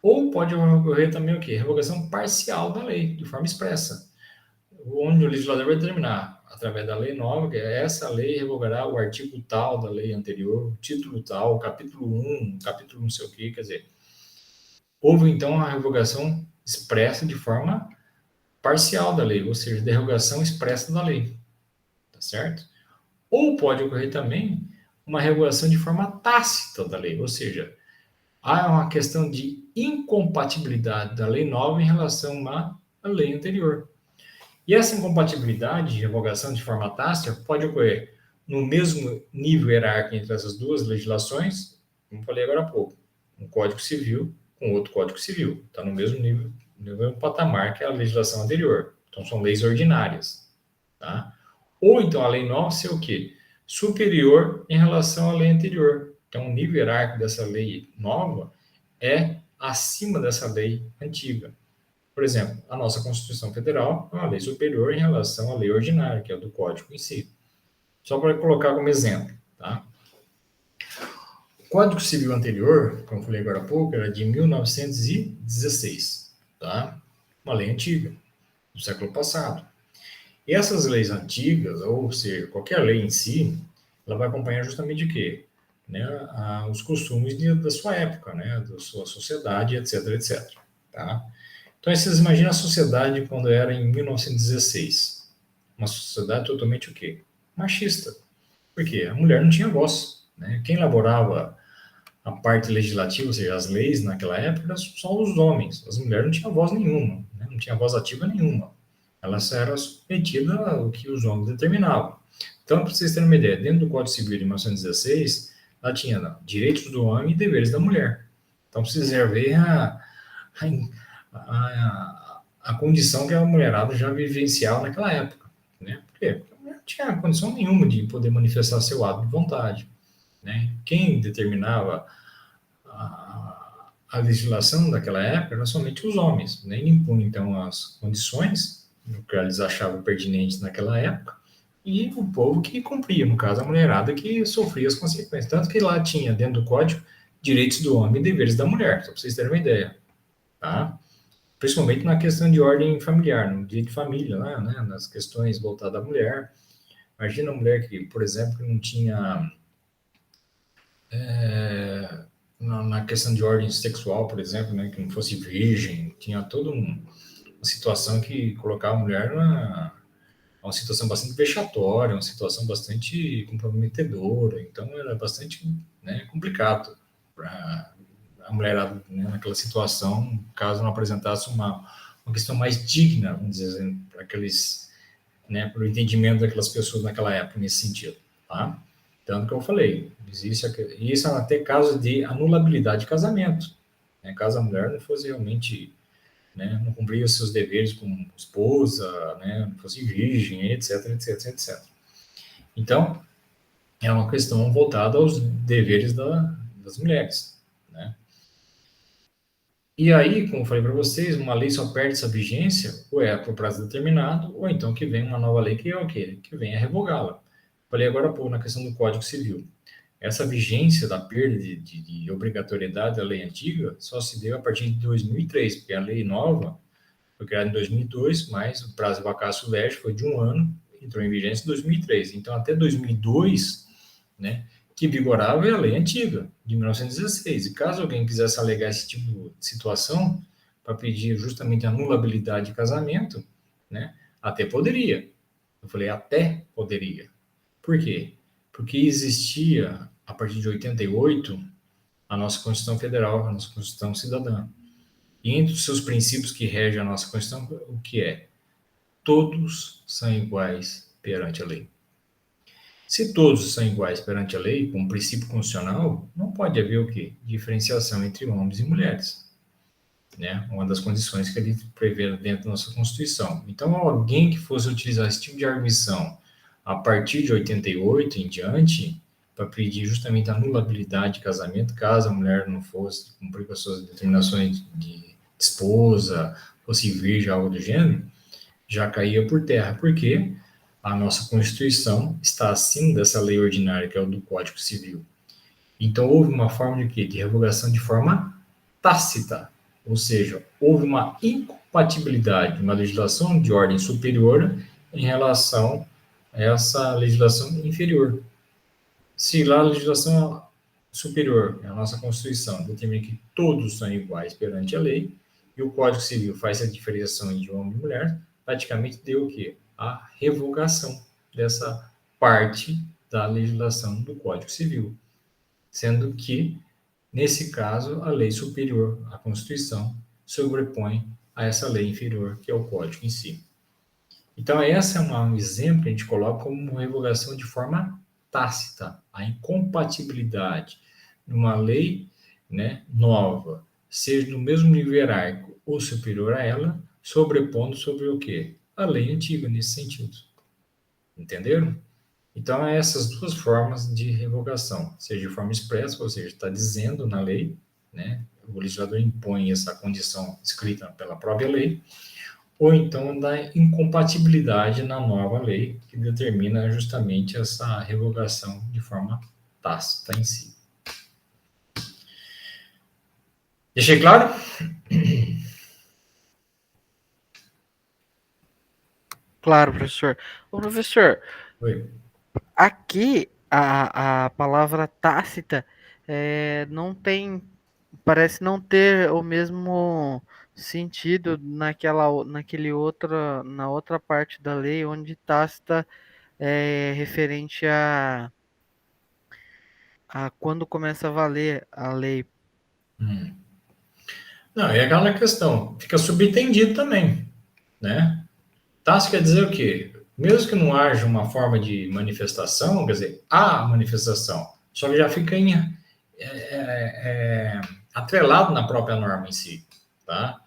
Ou pode ocorrer também o quê? Revogação parcial da lei, de forma expressa, onde o legislador vai determinar, através da lei nova, que essa lei revogará o artigo tal da lei anterior, o título tal, o capítulo 1, capítulo não sei o quê, quer dizer, houve então a revogação expressa de forma parcial da lei, ou seja, derrogação expressa da lei, tá certo? Ou pode ocorrer também uma revogação de forma tácita da lei, ou seja, há uma questão de incompatibilidade da lei nova em relação à lei anterior. E essa incompatibilidade de revogação de forma tácita pode ocorrer no mesmo nível hierárquico entre essas duas legislações, como falei agora há pouco, um Código Civil com outro Código Civil, está no mesmo nível patamar que a legislação anterior. Então, são leis ordinárias, tá? Ou então a lei nova ser o quê? Superior em relação à lei anterior. Então, o nível hierárquico dessa lei nova é acima dessa lei antiga. Por exemplo, a nossa Constituição Federal é uma lei superior em relação à lei ordinária, que é a do Código em si. Só para colocar como exemplo, tá? O Código Civil anterior, como eu falei agora há pouco, era de 1916, tá? Uma lei antiga, do século passado. E essas leis antigas, ou seja, qualquer lei em si, ela vai acompanhar justamente o quê? Né, os costumes da sua época, né, da sua sociedade, etc, etc. Tá? Então, vocês imaginam a sociedade quando era em 1916. Uma sociedade totalmente o quê? Machista. Por quê? A mulher não tinha voz. Né? Quem elaborava a parte legislativa, ou seja, as leis naquela época, eram só os homens. As mulheres não tinham voz nenhuma, né? Não tinha voz ativa nenhuma. Elas eram submetidas ao que os homens determinavam. Então, para vocês terem uma ideia, dentro do Código Civil de 1916, ela tinha direitos do homem e deveres da mulher. Então, vocês ver a condição que a mulherada já vivenciava naquela época. Né? Por quê? Porque a mulher não tinha condição nenhuma de poder manifestar seu ato de vontade. Né? Quem determinava a legislação daquela época eram somente os homens. Nem impunham, então, as condições que eles achavam pertinentes naquela época, e o povo que cumpria, no caso, a mulherada que sofria as consequências. Tanto que lá tinha, dentro do código, direitos do homem e deveres da mulher, só para vocês terem uma ideia. Tá? Principalmente na questão de ordem familiar, no direito de família, lá, né? Nas questões voltadas à mulher. Imagina a mulher que, por exemplo, que não tinha... na questão de ordem sexual, por exemplo, né? Que não fosse virgem, tinha toda uma situação que colocava a mulher uma situação bastante vexatória, uma situação bastante comprometedora, então era bastante, né, complicado para a mulherada, né, naquela situação, caso não apresentasse uma questão mais digna, vamos dizer assim, para aqueles, né, para o entendimento daquelas pessoas naquela época, nesse sentido, tá? Tanto que eu falei, isso é até caso de anulabilidade de casamento, né? Caso a mulher não fosse realmente, né, não cumpria os seus deveres como esposa, né, não fosse virgem, etc, etc, etc. Então, é uma questão voltada aos deveres das mulheres, né? E aí, como eu falei para vocês, uma lei só perde essa vigência ou é por prazo determinado, ou então que vem uma nova lei que é o quê? Que venha revogá-la. Falei agora há pouco na questão do Código Civil. Essa vigência da perda de obrigatoriedade da lei antiga só se deu a partir de 2003, porque a lei nova foi criada em 2002, mas o prazo de vacatio legis foi de 1 ano, entrou em vigência em 2003. Então, até 2002, né, que vigorava é a lei antiga, de 1916. E caso alguém quisesse alegar esse tipo de situação, para pedir justamente a anulabilidade de casamento, né, até poderia. Eu falei, até poderia. Por quê? Porque existia, a partir de 88, a nossa Constituição Federal, a nossa Constituição Cidadã. E entre os seus princípios que regem a nossa Constituição, o que é? Todos são iguais perante a lei. Se todos são iguais perante a lei, como princípio constitucional, não pode haver o quê? Diferenciação entre homens e mulheres. Né? Uma das condições que ele prevê dentro da nossa Constituição. Então, alguém que fosse utilizar esse tipo de arguição a partir de 88 em diante, para pedir justamente a anulabilidade de casamento, caso a mulher não fosse cumprir com as suas determinações de esposa, fosse virgem, algo do gênero, já caía por terra, porque a nossa Constituição está acima dessa lei ordinária, que é o do Código Civil. Então, houve uma forma de quê? De revogação de forma tácita, ou seja, houve uma incompatibilidade de uma legislação de ordem superior em relação a essa legislação inferior. Se lá a legislação superior, a nossa Constituição, determina que todos são iguais perante a lei, e o Código Civil faz essa diferenciação entre homem e mulher, praticamente deu o quê? A revogação dessa parte da legislação do Código Civil. Sendo que, nesse caso, a lei superior, a Constituição, sobrepõe a essa lei inferior, que é o Código em si. Então, esse é um exemplo que a gente coloca como revogação de forma tácita, a incompatibilidade numa lei, né, nova, seja no mesmo nível hierárquico ou superior a ela, sobrepondo sobre o quê? A lei antiga, nesse sentido. Entenderam? Então, é essas duas formas de revogação, seja de forma expressa, ou seja, está dizendo na lei, né, o legislador impõe essa condição escrita pela própria lei, ou então da incompatibilidade na nova lei, que determina justamente essa revogação de forma tácita em si. Deixei claro? Claro, professor. Ô, professor, Oi. aqui a palavra tácita não tem, parece não ter o mesmo sentido na outra parte da lei, onde tácita é referente a quando começa a valer a lei. Não, é aquela questão, fica subentendido também, né? Tácito quer dizer o quê? Mesmo que não haja uma forma de manifestação, quer dizer, há manifestação, só que já fica atrelado na própria norma em si, tá?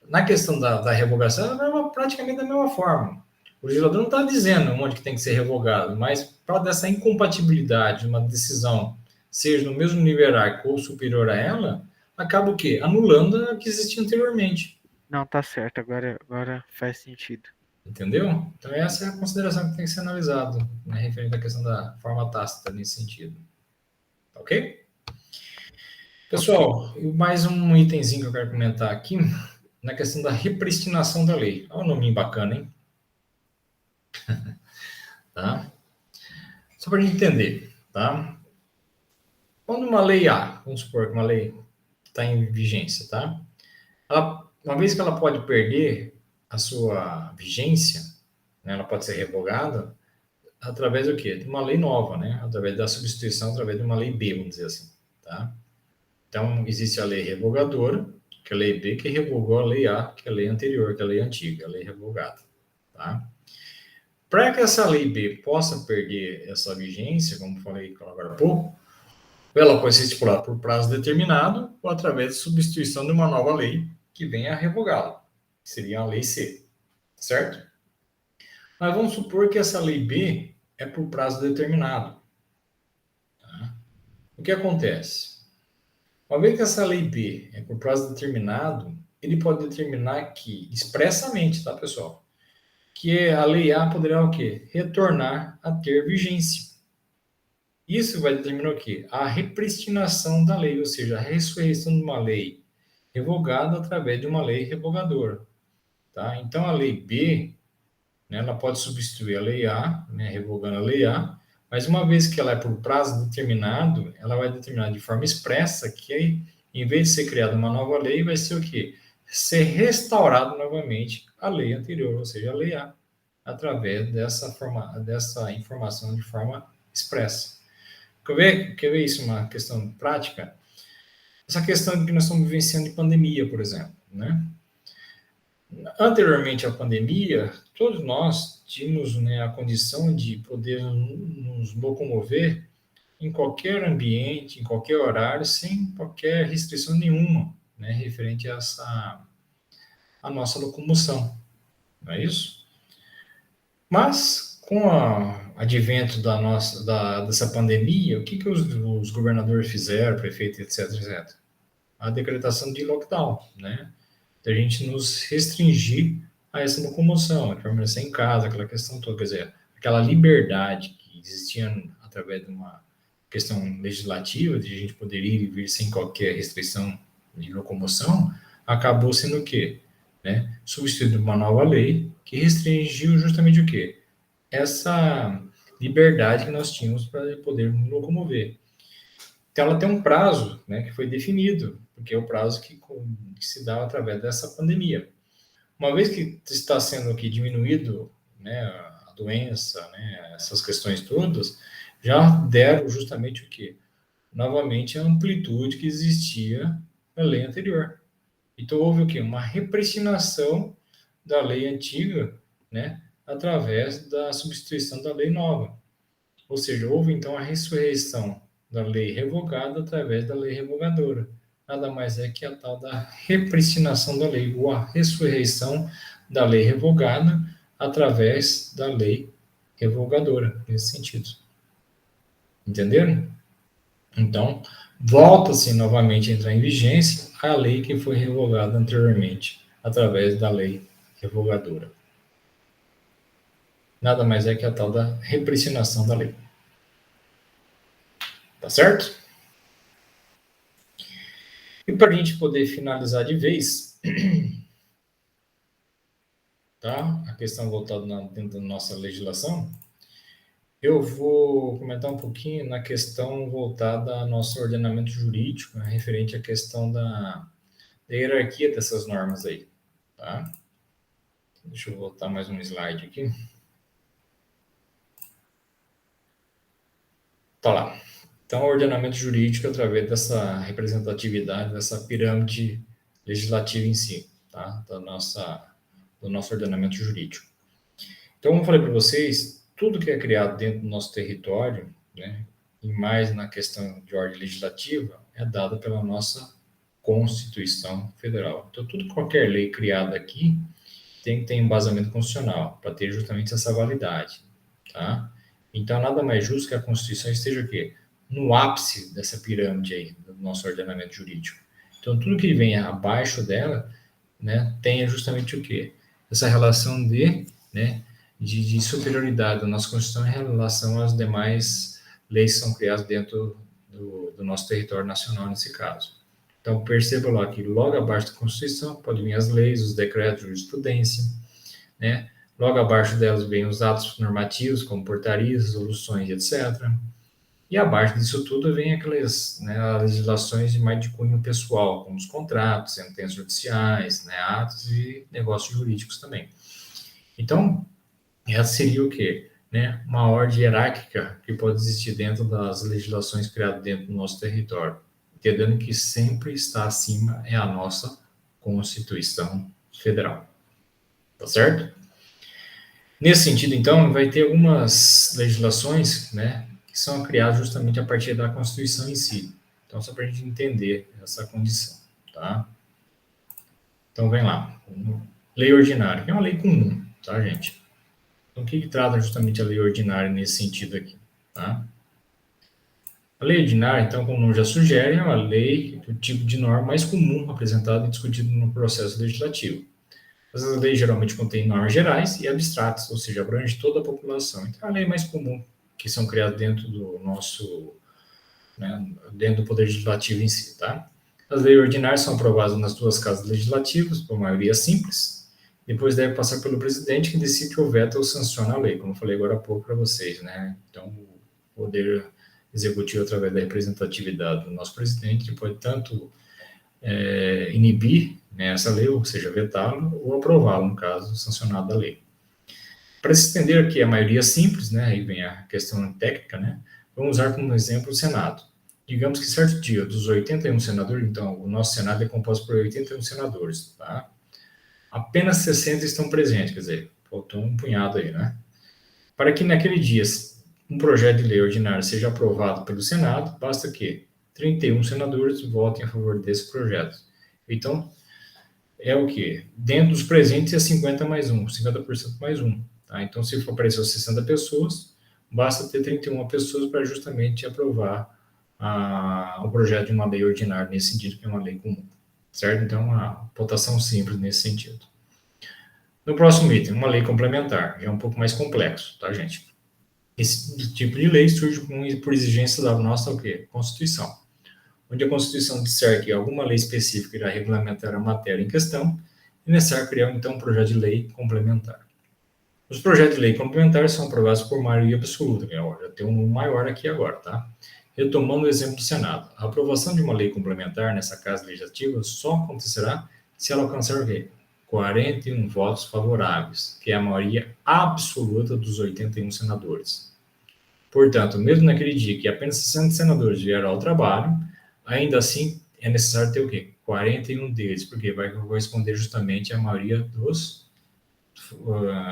Na questão da revogação, é praticamente da mesma forma. O legislador não está dizendo onde que tem que ser revogado, mas para dessa incompatibilidade de uma decisão, seja no mesmo nível hierárquico ou superior a ela, acaba o quê? Anulando a que existia anteriormente. Não, tá certo, agora faz sentido. Entendeu? Então, essa é a consideração que tem que ser analisada, né, referente à questão da forma tácita nesse sentido. Ok? Pessoal, mais um itemzinho que eu quero comentar aqui, na questão da repristinação da lei. Olha o nome bacana, hein? Tá? Só para a gente entender, tá? Quando uma lei A, vamos supor que uma lei está em vigência, tá? Uma vez que ela pode perder a sua vigência, né, ela pode ser revogada através do quê? De uma lei nova, né? Através da substituição, através de uma lei B, vamos dizer assim, tá? Então, existe a lei revogadora, que é a lei B, que revogou a lei A, que é a lei anterior, que é a lei antiga, a lei revogada, tá? Para que essa lei B possa perder essa vigência, como falei agora há pouco, ela pode ser estipulada por prazo determinado ou através de substituição de uma nova lei que venha a revogá-la, que seria a lei C, certo? Mas vamos supor que essa lei B é por prazo determinado. Tá? O que acontece? Uma vez que essa lei B é por prazo determinado, ele pode determinar que, expressamente, tá, pessoal? Que a lei A poderá o quê? Retornar a ter vigência. Isso vai determinar o quê? A repristinação da lei, ou seja, a ressurreição de uma lei revogada através de uma lei revogadora. Tá? Então, a lei B, né, ela pode substituir a lei A, né, revogando a lei A, mas uma vez que ela é por prazo determinado, ela vai determinar de forma expressa que, em vez de ser criada uma nova lei, vai ser o quê? Ser restaurado novamente a lei anterior, ou seja, a lei A, através dessa informação de forma expressa. Quer ver isso uma questão prática? Essa questão de que nós estamos vivenciando de pandemia, por exemplo, né? Anteriormente à pandemia, todos nós tínhamos, né, a condição de poder nos locomover em qualquer ambiente, em qualquer horário, sem qualquer restrição nenhuma, né, referente a nossa locomoção, não é isso? Mas, com o advento dessa pandemia, o que os governadores fizeram, prefeitos, etc. A decretação de lockdown, né? Da gente nos restringir a essa locomoção, a permanecer em casa, aquela questão toda, quer dizer, aquela liberdade que existia através de uma questão legislativa, de a gente poder ir e vir sem qualquer restrição de locomoção, acabou sendo o quê? Né? Substituído por uma nova lei que restringiu justamente o quê? Essa liberdade que nós tínhamos para poder nos locomover. Então, ela tem um prazo, né, que foi definido, porque é o prazo que se dá através dessa pandemia. Uma vez que está sendo aqui diminuído, né, a doença, né, essas questões todas, já deram justamente o quê? Novamente, a amplitude que existia na lei anterior. Então, houve o quê? Uma repristinação da lei antiga, né, através da substituição da lei nova. Ou seja, houve então a ressurreição da lei revogada através da lei revogadora. Nada mais é que a tal da repristinação da lei, ou a ressurreição da lei revogada através da lei revogadora, nesse sentido. Entenderam? Então, volta-se novamente a entrar em vigência a lei que foi revogada anteriormente, através da lei revogadora. Nada mais é que a tal da repristinação da lei. Tá certo? E para a gente poder finalizar de vez, tá? A questão voltada dentro da nossa legislação, eu vou comentar um pouquinho na questão voltada ao nosso ordenamento jurídico, né, referente à questão da hierarquia dessas normas aí, tá? Deixa eu voltar mais um slide aqui. Tá lá. Então, o ordenamento jurídico através dessa representatividade, dessa pirâmide legislativa em si, tá? Do nosso ordenamento jurídico. Então, como eu falei para vocês, tudo que é criado dentro do nosso território, né, e mais na questão de ordem legislativa, é dado pela nossa Constituição Federal. Então, qualquer lei criada aqui tem que ter embasamento constitucional para ter justamente essa validade, tá? Então, nada mais justo que a Constituição esteja o quê? No ápice dessa pirâmide aí, do nosso ordenamento jurídico. Então, tudo que vem abaixo dela, né, tem justamente o quê? Essa relação né, de superioridade da nossa Constituição em relação às demais leis que são criadas dentro do nosso território nacional, nesse caso. Então, perceba lá que logo abaixo da Constituição podem vir as leis, os decretos de jurisprudência, né? Logo abaixo delas vêm os atos normativos, como portarias, resoluções, etc. E abaixo disso tudo vem aquelas, né, legislações de mais de cunho pessoal, como os contratos, sentenças judiciais, né, atos e negócios jurídicos também. Então, essa seria o quê? Né? Uma ordem hierárquica que pode existir dentro das legislações criadas dentro do nosso território, entendendo que sempre está acima é a nossa Constituição Federal. Tá certo? Nesse sentido, então, vai ter algumas legislações, né, que são criadas justamente a partir da Constituição em si. Então, só para a gente entender essa condição, tá? Então, vem lá. Lei ordinária, que é uma lei comum, tá, gente? Então, o que trata justamente a lei ordinária nesse sentido aqui, tá? A lei ordinária, então, como o nome já sugere, é uma lei do tipo de norma mais comum apresentada e discutida no processo legislativo. Essas leis geralmente contêm normas gerais e abstratas, ou seja, abrange toda a população. Então, é a lei mais comum que são criadas dentro do nosso, né, dentro do Poder Legislativo em si, tá? As leis ordinárias são aprovadas nas duas casas legislativas, por maioria simples, depois deve passar pelo presidente, que decide ou veta ou sanciona a lei, como eu falei agora há pouco para vocês, né? Então, o Poder Executivo, através da representatividade do nosso presidente, pode tanto inibir, né, essa lei, ou seja, vetá-lo, ou aprová-lo, no caso, sancionado a lei. Para se entender aqui a maioria simples, né, aí vem a questão técnica, né, vamos usar como exemplo o Senado. Digamos que certo dia, dos 81 senadores, então, o nosso Senado é composto por 81 senadores, tá? Apenas 60 estão presentes, quer dizer, faltou um punhado aí, né? Para que naquele dia um projeto de lei ordinário seja aprovado pelo Senado, basta que 31 senadores votem a favor desse projeto. Então, é o quê? Dentro dos presentes é 50 mais 1, 50% mais 1. Tá? Então, se for aparecer 60 pessoas, basta ter 31 pessoas para justamente aprovar o projeto de uma lei ordinária nesse sentido, que é uma lei comum. Certo? Então, uma votação simples nesse sentido. No próximo item, uma lei complementar. Já é um pouco mais complexo, tá, gente? Esse tipo de lei surge por exigência da nossa o quê? Constituição. Onde a Constituição disser que alguma lei específica irá regulamentar a matéria em questão, é necessário criar, então, um projeto de lei complementar. Os projetos de lei complementares são aprovados por maioria absoluta, já tem um maior aqui agora, tá? Retomando o exemplo do Senado, a aprovação de uma lei complementar nessa Casa Legislativa só acontecerá se ela alcançar o quê? 41 votos favoráveis, que é a maioria absoluta dos 81 senadores. Portanto, mesmo naquele dia que apenas 60 senadores vieram ao trabalho, ainda assim é necessário ter o quê? 41 deles, porque vai corresponder justamente à maioria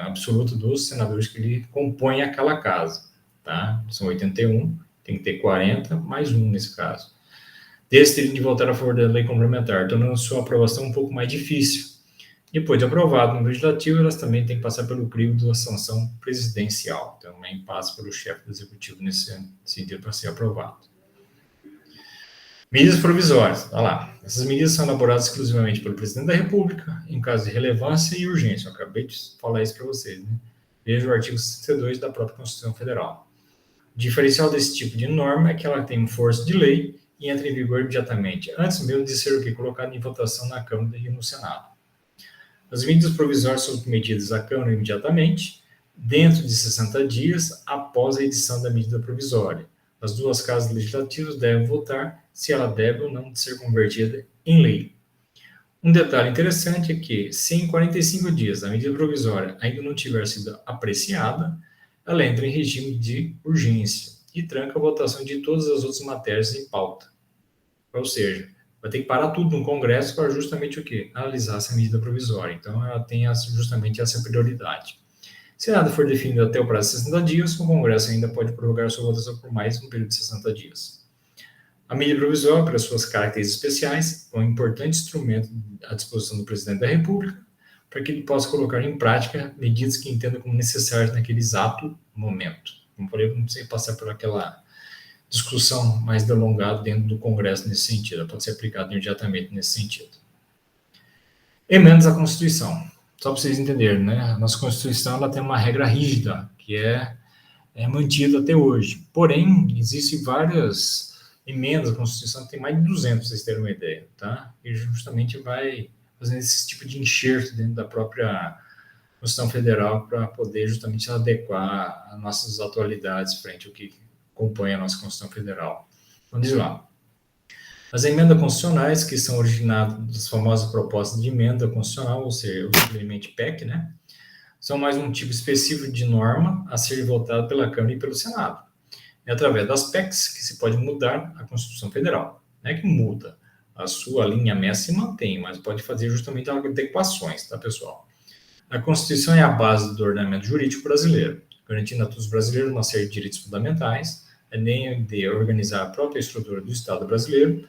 absoluta dos senadores que ele compõem aquela casa, tá? São 81, tem que ter 40 mais um nesse caso. Desses teriam de votar a favor da lei complementar, tornando sua aprovação um pouco mais difícil. Depois de aprovado no legislativo, elas também têm que passar pelo crivo da sanção presidencial. Também passa pelo chefe do executivo nesse sentido para ser aprovado. Medidas provisórias, olha lá. Essas medidas são elaboradas exclusivamente pelo presidente da República, em caso de relevância e urgência. Eu acabei de falar isso para vocês, né? Veja o artigo 62 da própria Constituição Federal. O diferencial desse tipo de norma é que ela tem força de lei e entra em vigor imediatamente, antes mesmo de ser o que? Colocado em votação na Câmara e no Senado. As medidas provisórias são submetidas à Câmara imediatamente, dentro de 60 dias após a edição da medida provisória. As duas casas legislativas devem votar se ela deve ou não ser convertida em lei. Um detalhe interessante é que, se em 45 dias a medida provisória ainda não tiver sido apreciada, ela entra em regime de urgência e tranca a votação de todas as outras matérias em pauta. Ou seja, vai ter que parar tudo no Congresso para justamente o quê? Analisar essa medida provisória. Então, ela tem justamente essa prioridade. Se nada for definido até o prazo de 60 dias, o Congresso ainda pode prorrogar sua votação por mais um período de 60 dias. A medida provisória, pelas suas características especiais, é um importante instrumento à disposição do presidente da República para que ele possa colocar em prática medidas que entenda como necessárias naquele exato momento. Como falei, não precisa passar por aquela discussão mais delongada dentro do Congresso nesse sentido, ela pode ser aplicada imediatamente nesse sentido. Emendas à Constituição. Só para vocês entenderem, né? A nossa Constituição ela tem uma regra rígida, que é mantida até hoje. Porém, existem várias emendas à Constituição, tem mais de 200, para vocês terem uma ideia, tá? E justamente vai fazendo esse tipo de enxerto dentro da própria Constituição Federal para poder justamente adequar as nossas atualidades frente ao que compõe a nossa Constituição Federal. Vamos dizer lá. As emendas constitucionais, que são originadas das famosas propostas de emenda constitucional, ou seja, simplesmente PEC, né? São mais um tipo específico de norma a ser votada pela Câmara e pelo Senado. É através das PECs que se pode mudar a Constituição Federal. Não é que muda, a sua linha mestra se mantém, mas pode fazer justamente adequações, tá, pessoal? A Constituição é a base do ordenamento jurídico brasileiro, garantindo a todos os brasileiros uma série de direitos fundamentais, além de organizar a própria estrutura do Estado brasileiro.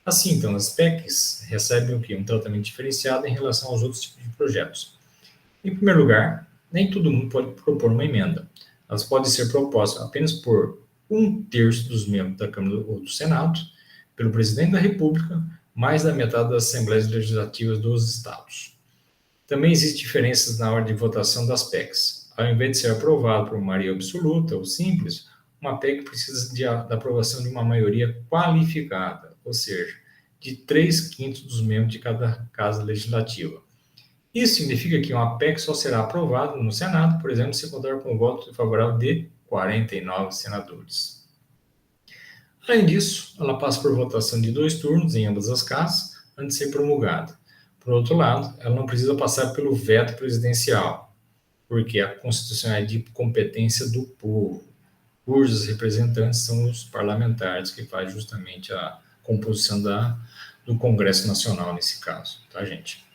Assim, então, as PECs recebem o quê? Um tratamento diferenciado em relação aos outros tipos de projetos. Em primeiro lugar, nem todo mundo pode propor uma emenda. Elas podem ser propostas apenas por 1/3 dos membros da Câmara ou do Senado, pelo presidente da República, mais da metade das assembleias legislativas dos estados. Também existem diferenças na ordem de votação das PECs. Ao invés de ser aprovado por maioria absoluta ou simples, uma PEC precisa da aprovação de uma maioria qualificada, ou seja, de 3/5 dos membros de cada casa legislativa. Isso significa que uma PEC só será aprovada no Senado, por exemplo, se contar com o voto favorável de 49 senadores. Além disso, ela passa por votação de 2 turnos em ambas as casas antes de ser promulgada. Por outro lado, ela não precisa passar pelo veto presidencial, porque a Constituição é de competência do povo, cujos representantes são os parlamentares, que faz justamente a composição do Congresso Nacional nesse caso, tá, gente?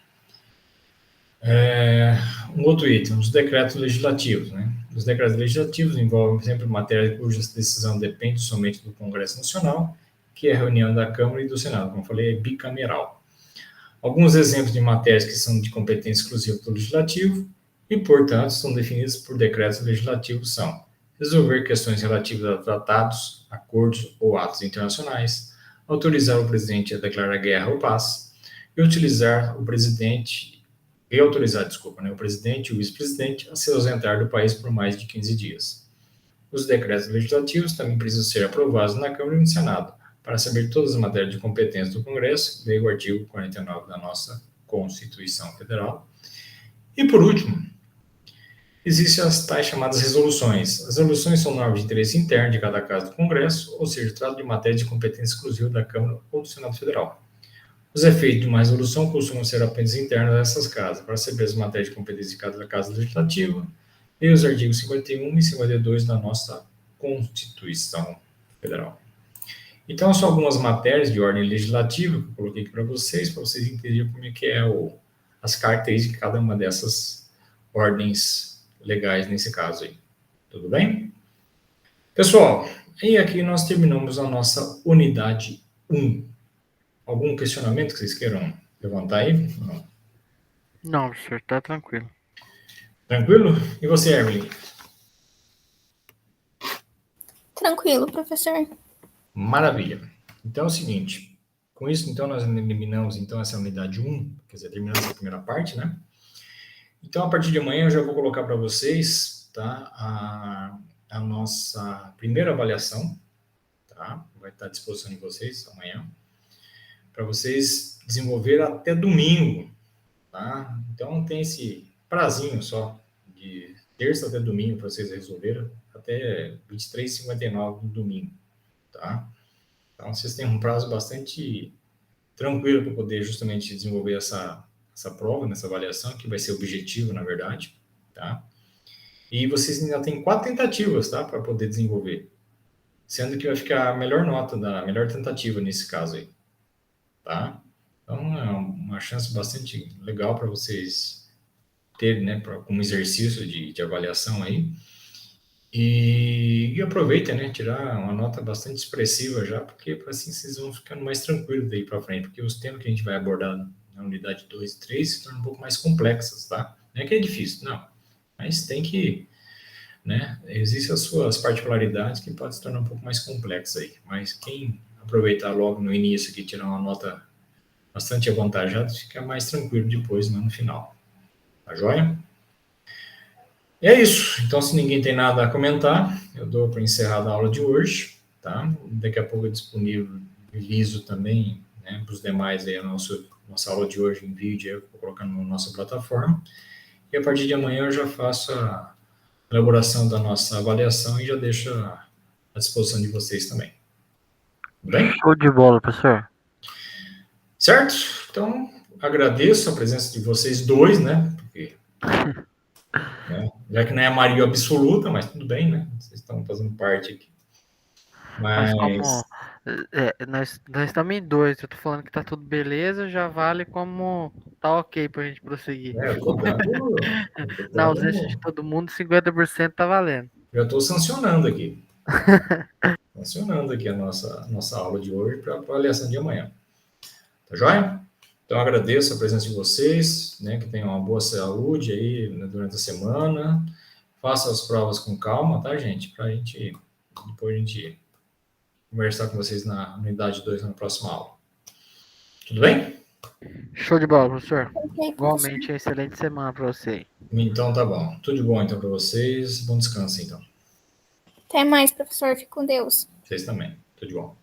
Um outro item, os decretos legislativos, né? Os decretos legislativos envolvem sempre matéria cuja decisão depende somente do Congresso Nacional, que é a reunião da Câmara e do Senado, como eu falei, é bicameral. Alguns exemplos de matérias que são de competência exclusiva do Legislativo e, portanto, são definidas por decretos legislativos são resolver questões relativas a tratados, acordos ou atos internacionais, autorizar o presidente a declarar guerra ou paz e autorizar o presidente e o vice-presidente a se ausentar do país por mais de 15 dias. Os decretos legislativos também precisam ser aprovados na Câmara e no Senado, para saber todas as matérias de competência do Congresso, leia o artigo 49 da nossa Constituição Federal. E, por último, existem as tais chamadas resoluções. As resoluções são normas de interesse interno de cada casa do Congresso, ou seja, tratam de matéria de competência exclusiva da Câmara ou do Senado Federal. Os efeitos de uma resolução costumam ser apenas internos dessas casas, para saber as matérias de competência de cada casa legislativa, e os artigos 51 e 52 da nossa Constituição Federal. Então, são algumas matérias de ordem legislativa que eu coloquei aqui para vocês entenderem como é que é as características de cada uma dessas ordens legais nesse caso aí. Tudo bem? Pessoal, e aqui nós terminamos a nossa unidade 1. Algum questionamento que vocês queiram levantar aí? Não, professor, tá tranquilo. Tranquilo? E você, Evelyn? Tranquilo, professor. Maravilha. Então é o seguinte, com isso, então, nós eliminamos então essa unidade 1, quer dizer, terminamos a primeira parte, né? Então, a partir de amanhã, eu já vou colocar para vocês, tá, a nossa primeira avaliação, tá? Vai estar à disposição de vocês amanhã, para vocês desenvolver até domingo, tá? Então, tem esse prazinho só, de terça até domingo, para vocês resolverem, até 23h59 no domingo, tá? Então, vocês têm um prazo bastante tranquilo para poder justamente desenvolver essa prova, nessa avaliação, que vai ser objetivo, na verdade, tá? E vocês ainda têm 4 tentativas, tá? Para poder desenvolver. Sendo que vai ficar a melhor nota da melhor tentativa nesse caso aí, tá? Então, é uma chance bastante legal para vocês terem, né? Como exercício de avaliação aí. E aproveitem, né? Tirar uma nota bastante expressiva já, porque assim vocês vão ficando mais tranquilos daí para frente, porque os temas que a gente vai abordar na unidade 2 e 3 se tornam um pouco mais complexos, tá? Não é que é difícil, não. Mas tem que, né? Existem as suas particularidades que podem se tornar um pouco mais complexas aí. Mas quem aproveitar logo no início aqui, tirar uma nota bastante avantajada, fica mais tranquilo depois, né, no final. Tá joia? E é isso. Então, se ninguém tem nada a comentar, eu dou para encerrar a aula de hoje, tá? Daqui a pouco é disponibilizo também, né, para os demais aí a nossa aula de hoje em vídeo, eu vou colocar na nossa plataforma. E a partir de amanhã eu já faço a elaboração da nossa avaliação e já deixo à disposição de vocês também. Tudo bem? Show de bola, professor. Certo? Então, agradeço a presença de vocês dois, né? Porque, né, já que não é a maioria absoluta, mas tudo bem, né? Vocês estão fazendo parte aqui. Mas Nós estamos em dois. Eu tô falando que tá tudo beleza, já vale como tá ok pra gente prosseguir. Eu tô Na ausência de dando, todo mundo, 50% tá valendo. já estou sancionando aqui. Sancionando aqui a nossa aula de hoje para a avaliação de amanhã. Tá joia? Então, agradeço a presença de vocês, né, que tenham uma boa saúde aí, né, durante a semana. Façam as provas com calma, tá, gente? Para depois a gente conversar com vocês na unidade 2 na próxima aula. Tudo bem? Show de bola, professor. Ok, professor. Igualmente, excelente semana pra você. Então tá bom. Tudo de bom então para vocês. Bom descanso então. Até mais, professor. Fique com Deus. Vocês também. Tudo de bom.